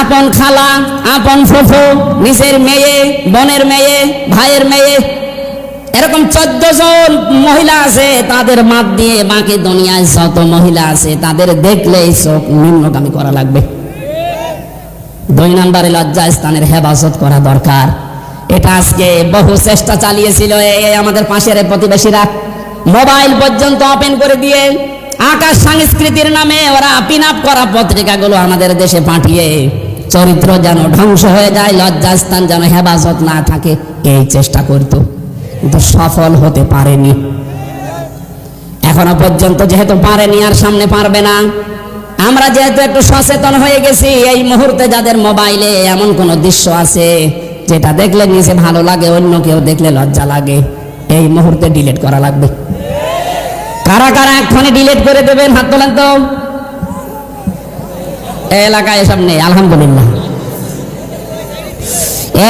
আপন খালা, আপন ফুফু, নিজের মেয়ে, বোনের মেয়ে, ভাইয়ের মেয়ে, এরকম 14 জন মহিলা আছে, তাদের মাপ দিয়ে বাকি দুনিয়ায় যত মহিলা আছে তাদের দেখলেই চোখ নিম্নগামী করা লাগবে। 2 নম্বরে লজ্জা স্থানের হেফাজত করা দরকার। এটা আজকে বহু চেষ্টা চালিয়েছিল এই আমাদের পাশের প্রতিবেশীরা, মোবাইল পর্যন্ত ওপেন করে দিয়ে আকাশ সংস্কৃতির নামে ওরা পিন আপ করা পত্রিকাগুলো আমাদের দেশে পাঠিয়ে চরিত্র যেন ধ্বংস হয়ে যায়, লজ্জা স্থান যেন হেফাজত না থাকে, এই চেষ্টা করত, কিন্তু সফল হতে পারেনি। এখনো পর্যন্ত যেহেতু পারেনি, আর সামনে পারবে না। আমরা যেহেতু একটু সচেতন হয়ে গেছি, এই মুহূর্তে যাদের মোবাইলে এমন কোন দৃশ্য আছে যেটা দেখলে নিজে ভালো লাগে, অন্য কেউ দেখলে লজ্জা লাগে, এই মুহূর্তে ডিলিট করা লাগবে। কারা কারা এক্ষুনি ডিলিট করে দেবেন? হাত তোলেন তো। এই এলাকায় এসব নেই, আলহামদুলিল্লাহ।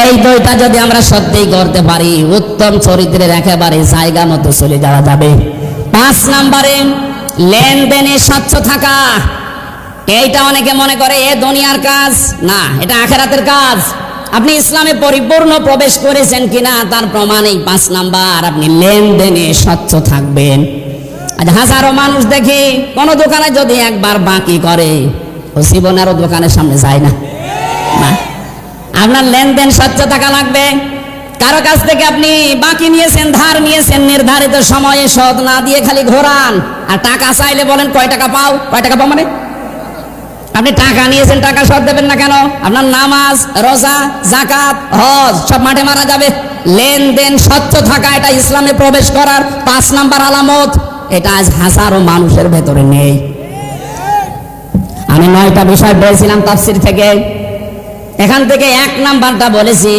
এই দুইটা যদি আমরা সত্যিই করতে পারি, উত্তম চরিত্রের একেবারে জায়গা মতো চলে যাওয়া যাবে। 5 নম্বরে লেনদেনে স্বচ্ছ থাকা। এইটা অনেকে মনে করে এ দুনিয়ার কাজ না, এটা আখিরাতের কাজ। আপনি ইসলামে পরিপূর্ণ প্রবেশ করেছেন কিনা তার প্রমাণ এই 5 নাম্বার, আপনি লেনদেনে স্বচ্ছ থাকবেন। আজ হাজারো মানুষ দেখি কোন দোকানে যদি একবার বাকি করে, ও জীবনেরও দোকানের সামনে যায় না। আপনার লেনদেন স্বচ্ছ থাকা লাগবে। কারো কাছ থেকে আপনি বাকি নিয়েছেন, ধার নিয়েছেন, নির্ধারিত সময়ে শোধ না দিয়ে খালি ঘোরান, আর টাকা চাইলে বলেন কয় টাকা পাও, কয় টাকা পাও মানে আপনি টাকা নিয়েছেন, টাকা শোধ দেবেন না কেন? আপনার নামাজ, রোজা, যাকাত, হজ সব মাঠে মারা যাবে। লেনদেন স্বচ্ছ থাকা, এটা ইসলামে প্রবেশ করার 5 নাম্বার আলামত। এটা আজ হাজারো মানুষের ভেতরে নেই। আমি 9টা বিষয় বলেছিলাম তাফসীর থেকে, এখান থেকে 1 নাম্বারটা বলেছি।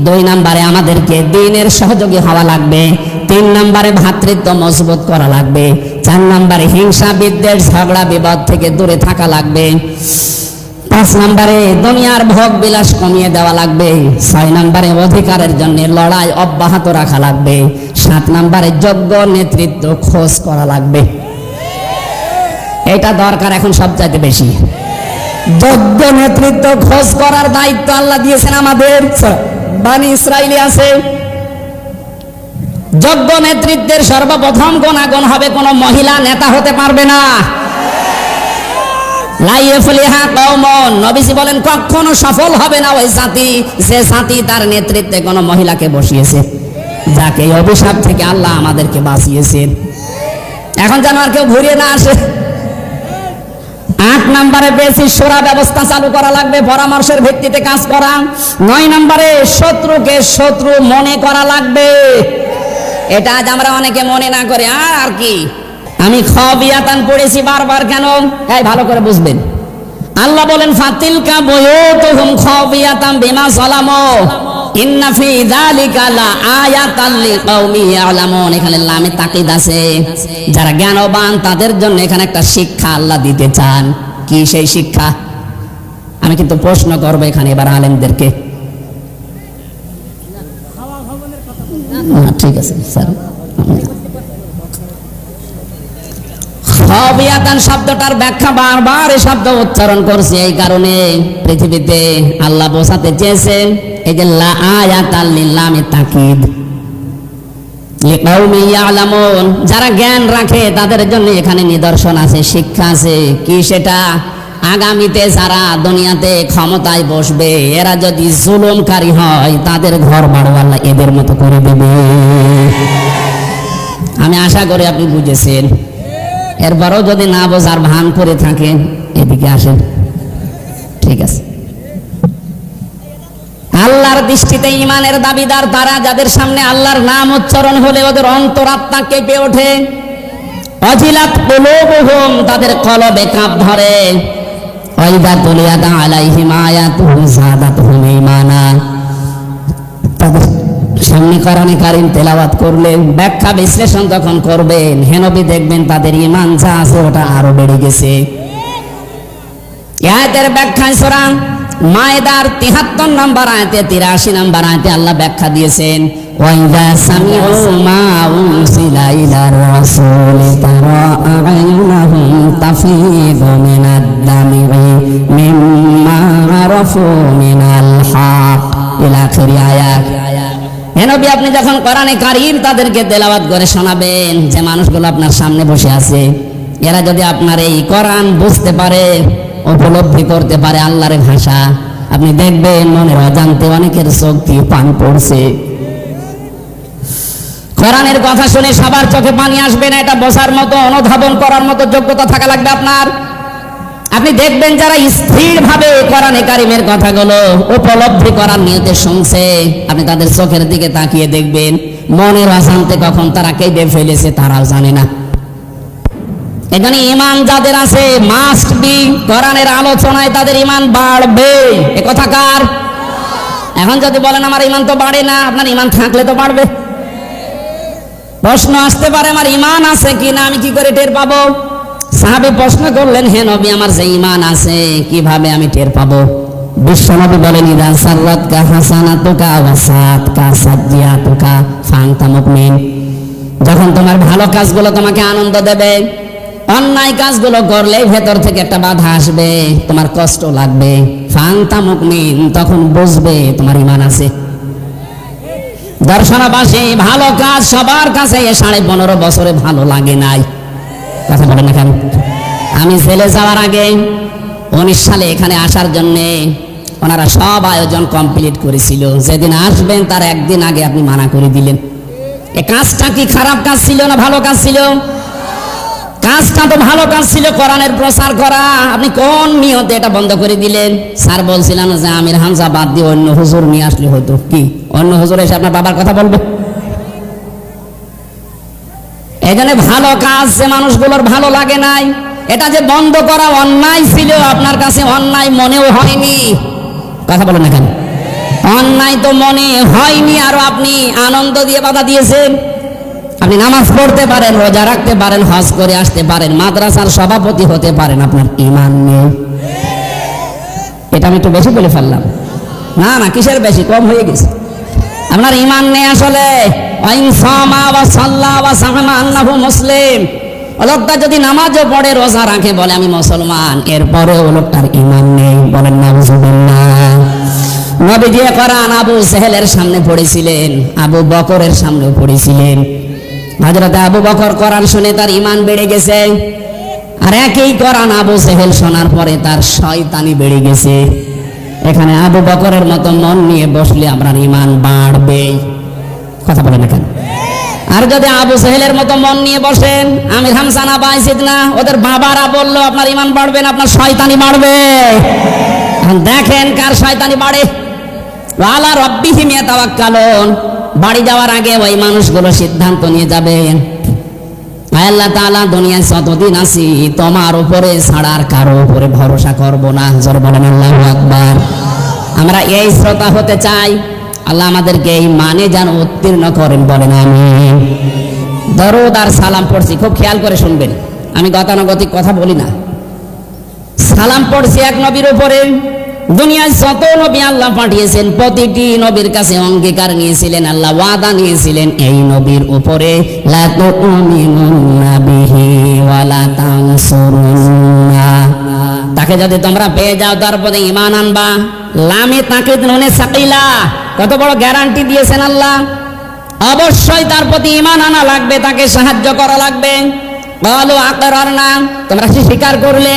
2 নাম্বারে আমাদেরকে দ্বীনের সহযোগী হওয়া লাগবে। 3 নাম্বারে ভ্রাতৃত্ব মজবুত করা লাগবে। 4 নাম্বারে হিংসা বিদ্বেষ ঝগড়া বিবাদ থেকে দূরে থাকা লাগবে। 5 নাম্বারে দুনিয়ার ভোগ বিলাস কমিয়ে দেওয়া লাগবে। 6 নাম্বারে অধিকারের জন্য লড়াই অব্যাহত রাখা লাগবে। 7 নাম্বারে যোগ্য নেতৃত্ব খোঁজ করা লাগবে। এটা দরকার এখন সবচাইতে বেশি। যোগ্য নেতৃত্ব খোঁজ করার দায়িত্ব আল্লাহ দিয়েছেন আমাদের। বানি ইসরাইলে আছে, যোগ্য নেতৃত্বের সর্বপ্রথম গুণাগুণ হবে কোন মহিলা নেতা হতে পারবে না। লাইফলিহা কওমুন, নবীজি বলেন কখনো সফল হবে না ওই জাতি যে জাতি তার নেতৃত্বে কোন মহিলাকে বসিয়েছে, যাকে এই অভিশাপ থেকে আল্লাহ আমাদেরকে বাঁচিয়েছেন। এখন যেন আর কেউ ঘুরিয়ে না আসে। 8 নাম্বারে পেয়েছি শোরা ব্যবস্থা চালু করা লাগবে, পরামর্শের ভিত্তিতে কাজ করা। 9 নাম্বারে শত্রুকে শত্রু মনে করা লাগবে। এটা আজ আমরা অনেকে মনে না করে আর কি। আমি খাবিয়াতান পড়েছি বারবার, কেন? এই ভালো করে বুঝবেন। আল্লাহ বলেন ফাতিলকা বুয়ুতুহুম খাবিয়াতাম বিমা যালামু ইন্না ফি যালিকা লাআয়াতাল লিকাউমি ইয়ালামুন। এখানে লামে তাকিদ আছে, যারা জ্ঞানবান তাদের জন্য এখানে একটা শিক্ষা আল্লাহ দিতে চান। কি সেই শিক্ষা? আমি কিন্তু প্রশ্ন করব এখানে এবার আলেমদেরকে। ঠিক আছে স্যার। খাবিয়াতান শব্দটার ব্যাখ্যা বারবার এই শব্দ উচ্চারণ করছি এই কারণে, পৃথিবীতে আল্লাহ বোঝাতে চেয়েছেন এই যে লাআয়াতাল লিলামে তাকিদ লিকাউমি ইয়ালামুন, যারা জ্ঞান রাখে তাদের জন্য এখানে নিদর্শন আছে, শিক্ষা আছে। কি সেটা? আগামীতে যারা দুনিয়াতে ক্ষমতায় বসবে, এরা যদি জুলুমকারী হয় তাদের ঘর বাড়ি আল্লাহ এদের মতো করে দেবে। আমি আশা করি আপনি বুঝেছেন। এরপরও যদি না বোঝার ভান করে থাকেন এদিকে আসেন, ঠিক আছে। আল্লাহর দৃষ্টিতে ঈমানের দাবিদার তারা যাদের সামনে আল্লাহর নাম উচ্চারণ হলে ওদের অন্তরাত্মা কেঁপে ওঠে। অজিলাত কুলুবুহুম, তাদের কলবে কাঁপ ধরে। ওয়াইদা তুলিয়াত আলাইহিম আয়াতুহু যাদাতুহুম ঈমানা, তাদের সামনে কোরআনে কারীম তেলাওয়াত করলেন, ব্যাখ্যা বিশ্লেষণ যখন করবেন, হে নবী দেখবেন তাদের ঈমান যা আছে ওটা আরো বেড়ে গেছে। আয়াতের ব্যাখ্যায় সূরা মায়েদার ৭৩ নম্বর আয়াতে ৮৩ নম্বর আয়াতে আল্লাহ ব্যাখ্যা দিয়েছেন, ওয়াইদা সামিউ মা উনসিলা ইলার রাসূলি তারা আ'য়ুনাহুম তাফীদু মিনাদ দামি মিম্মা আরাফু মিনাল হক ইলা আখির আয়াত। হে নবী, আপনি যখন কোরআনে কারীম তাদেরকে তেলাওয়াত করে শোনাবেন, যে মানুষগুলো আপনার সামনে বসে আছে, এরা যদি আপনার এই কোরআন বুঝতে পারে, উপলব্ধি করতে পারে আল্লাহর ভাষা, আপনি দেখবেন মনের অজান্তে অনেকের চোখ দিয়ে পানি পড়ছে। কোরআনের কথা শুনে সবার চোখে পানি আসবে না, এটা বোঝার মতো, অনুধাবন করার মতো যোগ্যতা থাকা লাগবে আপনার। আপনি দেখবেন যারা স্থিরভাবে কোরআনে কারীমের কথাগুলো উপলব্ধি করার নিয়তে শুনছে, আপনি তাদের চোখের দিকে তাকিয়ে দেখবেন মনের অজান্তে কখন তারা কেঁদে ফেলেছে তারাও জানে না। এখানে ঈমান যাদের আছে মাস্ট বি, কোরআনের আলোচনায় তাদের ঈমান বাড়বে। এ কথা কার? এখন যদি বলেন আমার ঈমান তো বাড়ে না, আপনার ঈমান থাকলে তো বাড়বে। প্রশ্ন আসতে পারে আমার ঈমান আছে কিনা আমি কি করে টের পাবো? সাহাবী প্রশ্ন করলেন, হে নবী আমার যে ঈমান আছে কিভাবে আমি টের পাবো? বিশ্বনবী বলেন, ইদা সাররাতকা হাসানাতুকা ওয়া সাআতকা সাজ্জিয়াতুকা ফাআনতা মুমিন, যখন তোমার ভালো কাজগুলো তোমাকে আনন্দ দেবে, অন্যায় কাজগুলো করলে ভেতর থেকে একটা বাধা আসবে, তোমার কষ্ট লাগবে, ফাআনতা মুমিন, তখন বুঝবে তোমার ঈমান আছে। দর্শনাবাসী, ভালো কাজ সবার কাছে 15.5 বছরে ভালো লাগে নাই, কথা বলেন না কেন? আমি জেলে যাওয়ার আগে 19 সালে এখানে আসার জন্য ওনারা সব আয়োজন কমপ্লিট করেছিল, যেদিন আসবেন তার একদিন আগে আপনি মানা করে দিলেন। এ কাজটা কি খারাপ কাজ ছিল না ভালো কাজ ছিল? কাজটা তো ভালো কাজ ছিল, কোরআনের প্রচার করা। আপনি কোন নিয়তে এটা বন্ধ করে দিলেন? স্যার বলছিলাম যে আমির হামজা বাদ দিয়ে অন্য হুজুর নিয়ে আসলে হতো। কি অন্য হুজুর এসে আপনার বাবার কথা বলবে? এখানে ভালো কাজ যে মানুষগুলোর ভালো লাগে নাই, এটা যে বন্ধ করা অন্যায় ছিল, আপনার কাছে অন্যায় মনেও হয়নি, কথা বলেন না কেন? অন্যায় তো মনে হয়নি, আরো আপনি আনন্দ দিয়ে বাধা দিয়েছেন। আপনি নামাজ পড়তে পারেন, রোজা রাখতে পারেন, হজ করে আসতে পারেন, মাদ্রাসার সভাপতি হতে পারেন, আপনার ঈমান নেই। এটা আমি একটু বেশি বলে ফেললাম। না না, কিসের বেশি, কম হয়ে গেছে। আপনার ঈমান নেই আসলে। মুসলিম লোকটা যদি নামাজও পড়ে, রোজা রাখে, বলে আমি মুসলমান, এরপরেও লোকটার ঈমান নেই, বলেন নাউজুবিল্লাহ। নবীজি কোরআন আবু সেহেলের সামনে পড়েছিলেন, আবু বকরের সামনেও পড়েছিলেন। হযরত আবু বকর কোরআন শুনে তার ঈমান বেড়ে গেছে, আর একই কোরআন আবু সেহেল শোনার পরে তার শয়তানি বেড়ে গেছে। এখানে আবু বকরের মতো মন নিয়ে বসলে আপনার ঈমান বাড়বে, কথা বলেন না কেন? আর যদি আবু সেহেলের মতো মন নিয়ে বসেন, আমির হামজা না বাইজিদ না, ওদের বাবারা বললো আপনার ঈমান বাড়বে না, আপনার শয়তানি বাড়বে। এখন দেখেন কার শয়তানি বাড়ে। আলা রাব্বিহিম ইয়াতাওয়াক্কালুন, বাড়ি যাওয়ার আগে ওই মানুষগুলো সিদ্ধান্ত নিয়ে যাবেন, আল্লাহ তাআলা দুনিয়ায় যতদিন আছি তোমার উপরে ছাড়া আর কারো উপরে ভরসা করব না। জোরে বলেন আল্লাহু আকবার। আমরা এই শ্রোতা হতে চাই, আল্লাহ আমাদেরকে এই মানে যেন উত্তীর্ণ করেন, বলেন আমিন। দরুদ আর সালাম পড়ছি, খুব খেয়াল করে শুনবেন, আমি গতানুগতিক কথা বলি না। সালাম পড়ছি এক নবীর উপরে, দুনিয়ায় যত নবী আল্লাহ পাঠিয়েছেন প্রতিটি নবীর কাছে অঙ্গীকার নিয়েছিলেন, আল্লাহ ওয়াদা নিয়েছিলেন এই নবীর উপরে লা তুমিনুন্না বিহি ওয়া লা তানসুরুন্না, তাকে যদি তোমরা পেয়ে যাও তারপরে ঈমান আনবা। লামে তাকিদ নুনে সাকিলা, কত বড় গ্যারান্টি দিয়েছেন আল্লাহ। অবশ্যই তার প্রতি ঈমান আনা লাগবে, তাকে সাহায্য করা লাগবে। বলো আকরারনা, তোমরা কি স্বীকার করলে?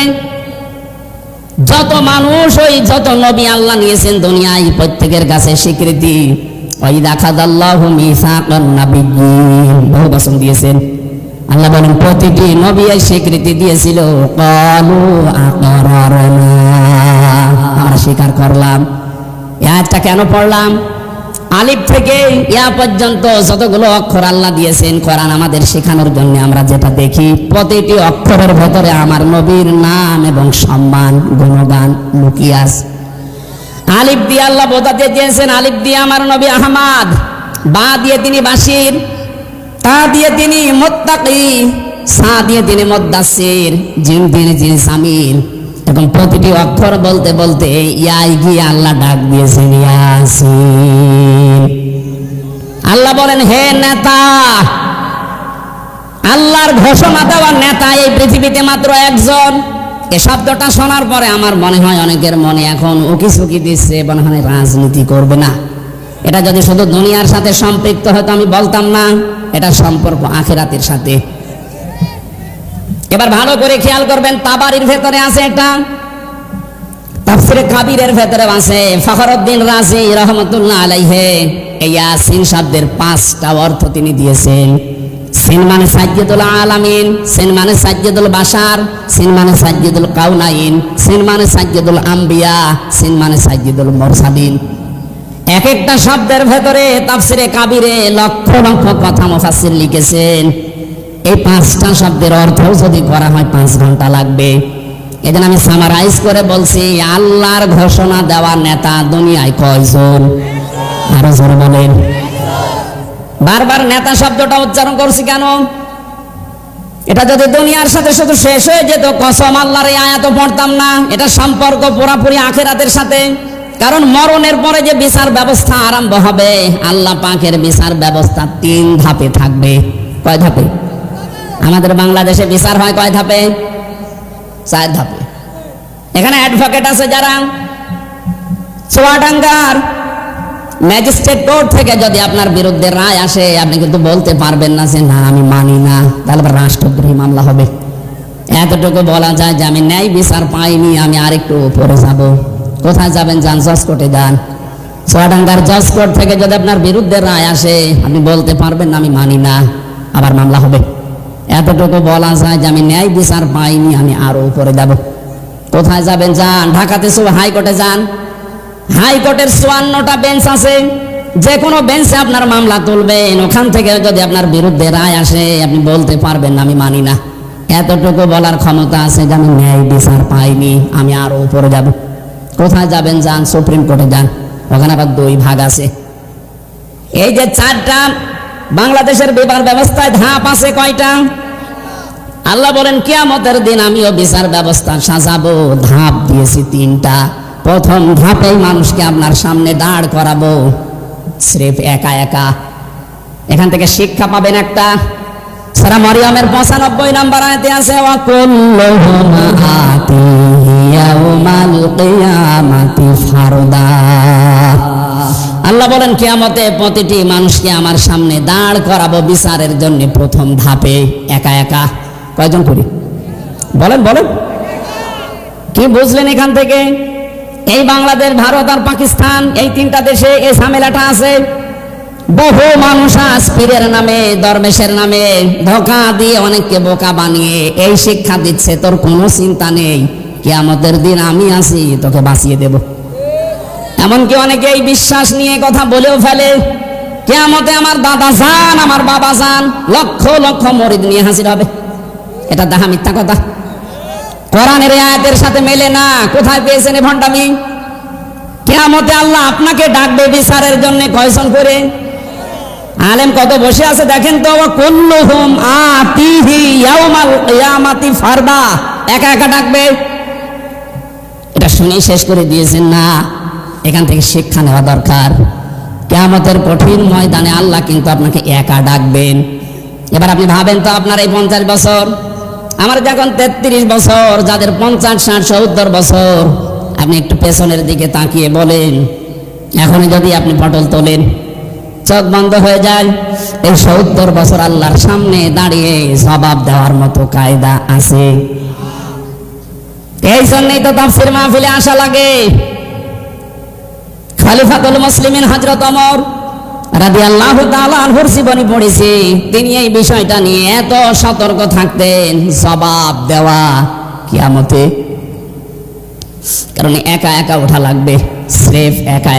যত মানুষ, ওই যত নবী আল্লাহ নিয়েছেন দুনিয়ায়, প্রত্যেকের কাছে স্বীকৃতি ওই রাখাদাল্লাহু মিসাকান নাবিয়্যিন, বহু বচন দিয়েছেন। আল্লাহ বলেন প্রতিটি নবী এই স্বীকৃতি দিয়েছিল, ক্বালু আকরারনা, আমরা স্বীকার করলাম। এই আয়াতটা কেন পড়লাম? আলিফ থেকে ইয়া পর্যন্ত যতগুলো অক্ষর আল্লাহ দিয়েছেন কোরআন আমাদের শেখানোর জন্য, আমরা যেটা দেখি প্রতিটি অক্ষরের ভেতরে আমার নবীর নাম এবং সম্মান গুণগান লুকিয়ে আছে। আলিফ দিয়ে আল্লাহ বোঝাতে চেয়েছেন, আলিফ দিয়ে আমার নবী আহমদ, বা দিয়ে তিনি বাশির, তা দিয়ে তিনি মুত্তাকি, সা দিয়ে তিনি মুদ্দাসির, জিম দিয়ে তিনি সামিল। এরকম প্রতিটি অক্ষর বলতে বলতে ইয়াই গিয়ে আল্লাহ ডাক দিয়েছেন ইয়াসিন। আল্লাহ বলেন, হে নেতা, আল্লাহর ঘোষণা দেওয়ার নেতা এই পৃথিবীতে মাত্র একজন। এই শব্দটা শোনার পরে আমার মনে হয় অনেকের মনে এখন উকি দিচ্ছে, মনে হয় রাজনীতি করবে না। এটা যদি শুধু দুনিয়ার সাথে সম্পৃক্ত হতো আমি বলতাম না, এটা সম্পর্ক আখিরাতের সাথে। এবার ভালো করে খেয়াল করবেন, তাবারির ভেতরে আছে এটা, তাফসিরে কাবিরের ভেতরে আছে। ফখরুদ্দিন রাজি রহমতুল্লাহ আলাইহি এই ইয়াসিন শব্দের 5টা অর্থ তিনি দিয়েছেন। সিন মানে সাজ্জাদুল আলামিন, সিন মানে সাজ্জাদুল বাশার, সিন মানে সাজ্জাদুল কাউনাইন, সিন মানে সাজ্জাদুল আম্বিয়া, সিন মানে সাজ্জাদুল মুরসালিন। এক একটা শব্দের ভেতরে তাফসিরে কাবিরে লক্ষ লক্ষ কথা মুফাসসির লিখেছেন। এই 5টা শব্দের অর্থ যদি করা হয় 5 ঘন্টা লাগবে। এজন্য আমি সামারাইজ করে বলছি, আল্লাহর ঘোষণা দেওয়া নেতা দুনিয়ায় কয়জন? আরো জোরে বলেন। বারবার নেতা শব্দটা উচ্চারণ করছি কেন? এটা যদি দুনিয়ার সাথে শুধু শেষ হয়ে যেত, কসম আল্লাহর এই আয়াত পড়তাম না। এটা সম্পর্ক পুরোপুরি আখিরাতের সাথে। কারণ মরণের পরে যে বিচার ব্যবস্থা আরম্ভ হবে, আল্লাহ পাকের বিচার ব্যবস্থা 3 ধাপে থাকবে। কয় ধাপে? আমাদের বাংলাদেশে বিচার হয় কয় ধাপে? 4 ধাপে। এখানে অ্যাডভোকেট আছে যারা, চুয়াডাঙ্গার ম্যাজিস্ট্রেট কোর্ট থেকে যদি আপনার বিরুদ্ধে রায় আসে, আপনি কিন্তু বলতে পারবেন না যে না আমি মানি না, তাহলে রাষ্ট্রদ্রোহী মামলা হবে। এতটুকু বলা যায় যে আমি ন্যায় বিচার পাইনি, আমি আরেকটু উপরে যাব। কোথায় যাবেন? যান জজ কোর্টে যান। চুয়াডাঙ্গার জজ কোর্ট থেকে যদি আপনার বিরুদ্ধে রায় আসে, আপনি বলতে পারবেন না আমি মানি না, আবার মামলা হবে। এতটুকু বলা যায় যে আমি ন্যায় বিচার পাইনি, আমি আরো উপরে যাব। কোথায় যাবেন? যান ঢাকাতে হাইকোর্টে যান। হাইকোর্টের 54টা বেঞ্চ আছে, যে কোনো বেঞ্চে আপনার মামলা তুলবেন। ওখান থেকে যদি আপনার বিরুদ্ধে রায় আসে, আপনি বলতে পারবেন না আমি মানি না। এতটুকু বলার ক্ষমতা আছে যে আমি ন্যায় বিচার পাইনি, আমি আরো উপরে যাব। কোথায় যাবেন? যান সুপ্রিম কোর্টে যান। ওখানে আবার 2 ভাগ আছে। এই যে 4টা বাংলাদেশের বিচার ব্যবস্থায় ধাপ আছে কয়টা? আল্লাহ বলেন কিয়ামতের দিন আমিও বিচার ব্যবস্থা সাজাবো, ধাপ দিয়েছি 3টা। প্রথম ধাপেই মানুষকে আপনার সামনে দাঁড় করাবো, স্রেফ একা একা। এখান থেকে শিক্ষা পাবেন একটা। সূরা মরিয়মের 95 নম্বর আয়াতে আছে, ওয়া কুল্লুহুম আতিহি ইয়াউমাল কিয়ামাতি ফারদা। আল্লাহ বলেন কিয়ামতে প্রতিটি মানুষকে আমার সামনে দাঁড় করাবো বিচারের জন্য, প্রথম ধাপে একা একা। কয়জন করি? বলেন বলেন, কি বুঝলেন এখান থেকে? এই বাংলাদেশ, ভারত আর পাকিস্তান, এই 3টা দেশে এই ঝামেলাটা আছে। বহু মানুষ আজ পীরের নামে, দরবেশের নামে ধোঁকা দিয়ে অনেককে বোকা বানিয়ে এই শিক্ষা দিচ্ছে, তোর কোনো চিন্তা নেই, কিয়ামতের দিন আমি আছি, তোকে বাঁচিয়ে দেব। এমনকি অনেকে এই বিশ্বাস নিয়ে কথা বলেও ফেলে, কিয়ামতে আমার দাদা যান, আমার বাবা যান, লক্ষ লক্ষ মরিদ নিয়ে হাজির হবে। এটা দেখা মিথ্যা কথা, কোরআনের আয়াতের সাথে মেলে না। কোথায় পেয়েছেন এই ভণ্ডামি? কিয়ামতে আল্লাহ আপনাকে ডাকবে বিচারের জন্য কয়জন করে? আলেম কত বসে আছে দেখেন তো। কুল্লুহুম আতিহি ইয়াউমাল কিয়ামাতি ফারদা, একা একা ডাকবে। এটা শুনেই শেষ করে দিয়েছেন না? এখান থেকে শিক্ষা নেওয়া দরকার। কিয়ামতের কঠিন ময়দানে আল্লাহ কিন্তু আপনাকে একা ডাকবেন। এবার আপনি ভাবেন তো, আপনার এই 50 বছর, আমার যখন 33 বছর, যাদের 50, 60, 70 বছর, আপনি একটু পেছনের দিকে তাকিয়ে বলেন, এখনই যদি আপনি পটল তোলেন, চোখ বন্ধ হয়ে যায়, এই 70 বছর আল্লাহর সামনে দাঁড়িয়ে জবাব দেওয়ার মতো কায়দা আছে? এই জন্যই তো তাফসীর মাহফিলে আসা লাগে। খলিফাতুল মুসলিমিন হযরত ওমর রাদিয়াল্লাহু তাআলা আনহুর জীবনী পড়েছি, তিনি এই বিষয়টা নিয়ে এত সতর্ক থাকতেন, জবাব দেওয়া কিয়ামতে। কারণ একা একা ওঠা লাগবে, স্রেফ একা।